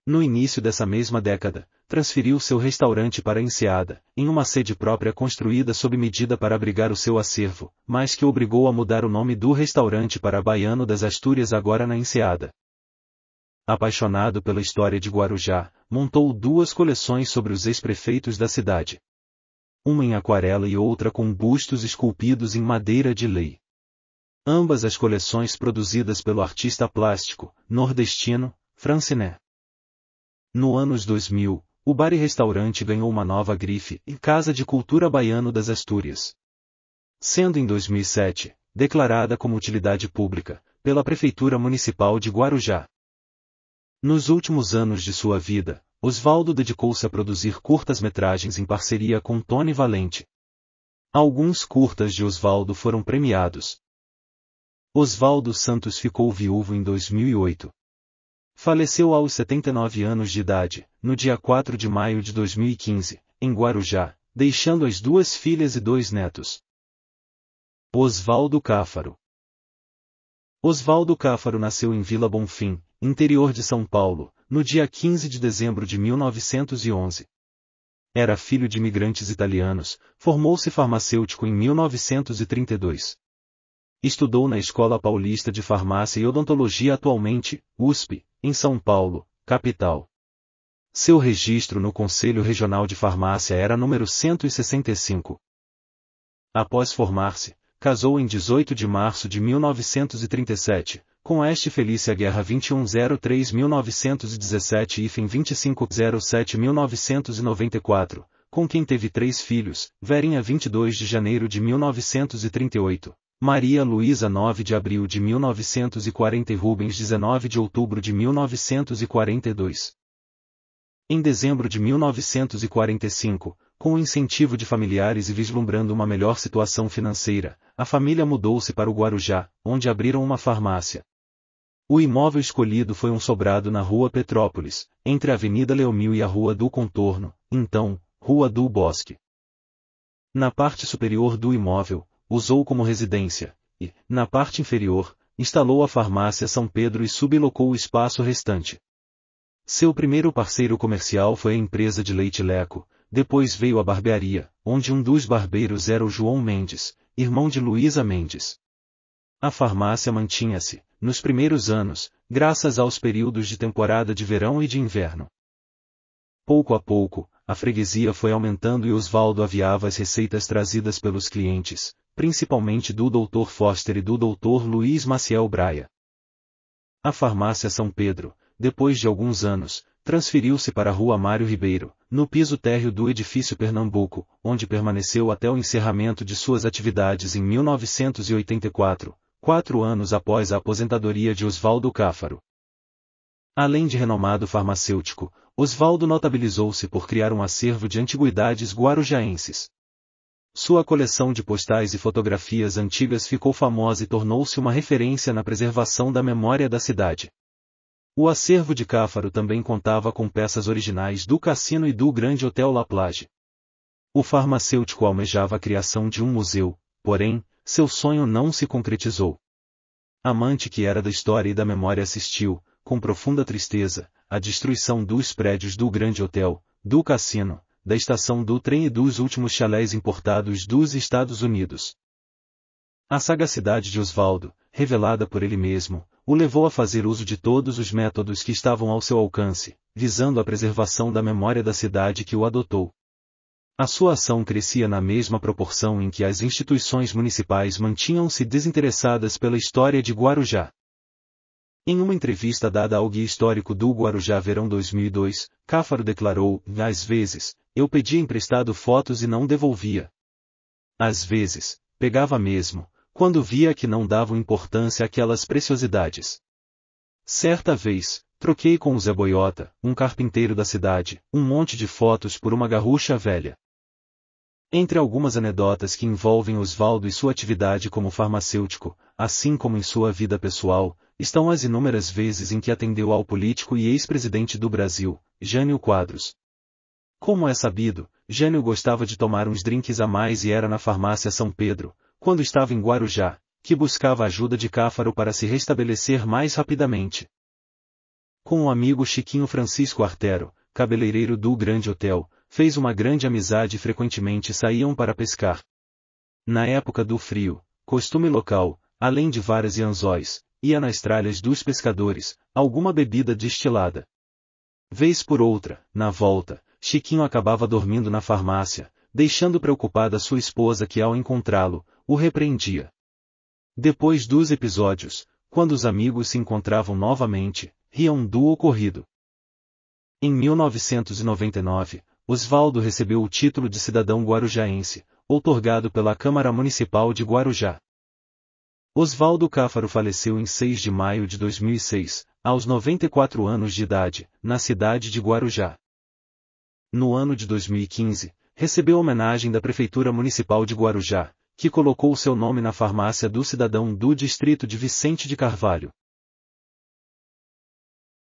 No início dessa mesma década, transferiu seu restaurante para Enseada, em uma sede própria construída sob medida para abrigar o seu acervo, mas que obrigou a mudar o nome do restaurante para Baiano das Astúrias agora na Enseada. Apaixonado pela história de Guarujá, montou 2 coleções sobre os ex-prefeitos da cidade. Uma em aquarela e outra com bustos esculpidos em madeira de lei. Ambas as coleções produzidas pelo artista plástico, nordestino, Franciné. No anos 2000, o bar e restaurante ganhou uma nova grife, Casa de Cultura Baiano das Astúrias. Sendo em 2007, declarada como utilidade pública, pela Prefeitura Municipal de Guarujá. Nos últimos anos de sua vida, Osvaldo dedicou-se a produzir curtas-metragens em parceria com Tony Valente. Alguns curtas de Osvaldo foram premiados. Osvaldo Santos ficou viúvo em 2008. Faleceu aos 79 anos de idade, no dia 4 de maio de 2015, em Guarujá, deixando as 2 filhas e 2 netos. Osvaldo Cáfaro. Osvaldo Cáfaro nasceu em Vila Bonfim, interior de São Paulo, no dia 15 de dezembro de 1911. Era filho de imigrantes italianos, formou-se farmacêutico em 1932. Estudou na Escola Paulista de Farmácia e Odontologia, atualmente, USP, em São Paulo, capital. Seu registro no Conselho Regional de Farmácia era número 165. Após formar-se, casou em 18 de março de 1937, com Este Felícia Guerra 2103-1917 e Fim 2507-1994, com quem teve 3 filhos, Verinha 22 de janeiro de 1938, Maria Luísa 9 de abril de 1940 e Rubens 19 de outubro de 1942. Em dezembro de 1945, com o incentivo de familiares e vislumbrando uma melhor situação financeira, a família mudou-se para o Guarujá, onde abriram uma farmácia. O imóvel escolhido foi um sobrado na Rua Petrópolis, entre a Avenida Leomil e a Rua do Contorno, então, Rua do Bosque. Na parte superior do imóvel, usou como residência, e, na parte inferior, instalou a farmácia São Pedro e sublocou o espaço restante. Seu primeiro parceiro comercial foi a empresa de leite Leco, depois veio a barbearia, onde um dos barbeiros era o João Mendes, irmão de Luísa Mendes. A farmácia mantinha-se, nos primeiros anos, graças aos períodos de temporada de verão e de inverno. Pouco a pouco, a freguesia foi aumentando e Osvaldo aviava as receitas trazidas pelos clientes, principalmente do Dr. Foster e do Dr. Luiz Maciel Braia. A farmácia São Pedro, depois de alguns anos, transferiu-se para a Rua Mário Ribeiro, no piso térreo do edifício Pernambuco, onde permaneceu até o encerramento de suas atividades em 1984, 4 anos após a aposentadoria de Osvaldo Cáfaro. Além de renomado farmacêutico, Osvaldo notabilizou-se por criar um acervo de antiguidades guarujaenses. Sua coleção de postais e fotografias antigas ficou famosa e tornou-se uma referência na preservação da memória da cidade. O acervo de Cáfaro também contava com peças originais do Cassino e do Grande Hotel La Plage. O farmacêutico almejava a criação de um museu, porém, seu sonho não se concretizou. Amante que era da história e da memória assistiu, com profunda tristeza, à destruição dos prédios do Grande Hotel, do Cassino, da estação do trem e dos últimos chalés importados dos Estados Unidos. A sagacidade de Osvaldo, revelada por ele mesmo, o levou a fazer uso de todos os métodos que estavam ao seu alcance, visando a preservação da memória da cidade que o adotou. A sua ação crescia na mesma proporção em que as instituições municipais mantinham-se desinteressadas pela história de Guarujá. Em uma entrevista dada ao Guia Histórico do Guarujá Verão 2002, Cáfaro declarou: às vezes, eu pedia emprestado fotos e não devolvia. Às vezes, pegava mesmo, quando via que não davam importância àquelas preciosidades. Certa vez, troquei com o Zé Boiota, um carpinteiro da cidade, um monte de fotos por uma garrucha velha. Entre algumas anedotas que envolvem Osvaldo e sua atividade como farmacêutico, assim como em sua vida pessoal, estão as inúmeras vezes em que atendeu ao político e ex-presidente do Brasil, Jânio Quadros. Como é sabido, Jânio gostava de tomar uns drinks a mais e era na farmácia São Pedro, quando estava em Guarujá, que buscava a ajuda de Cáfaro para se restabelecer mais rapidamente. Com o amigo Chiquinho Francisco Artero, cabeleireiro do Grande Hotel, fez uma grande amizade e frequentemente saíam para pescar. Na época do frio, costume local, além de varas e anzóis, ia nas tralhas dos pescadores, alguma bebida destilada. Vez por outra, na volta, Chiquinho acabava dormindo na farmácia, deixando preocupada sua esposa que ao encontrá-lo, o repreendia. Depois dos episódios, quando os amigos se encontravam novamente, riam do ocorrido. Em 1999, Osvaldo recebeu o título de cidadão guarujaense, outorgado pela Câmara Municipal de Guarujá. Osvaldo Cáfaro faleceu em 6 de maio de 2006, aos 94 anos de idade, na cidade de Guarujá. No ano de 2015, recebeu homenagem da Prefeitura Municipal de Guarujá, que colocou seu nome na farmácia do cidadão do distrito de Vicente de Carvalho.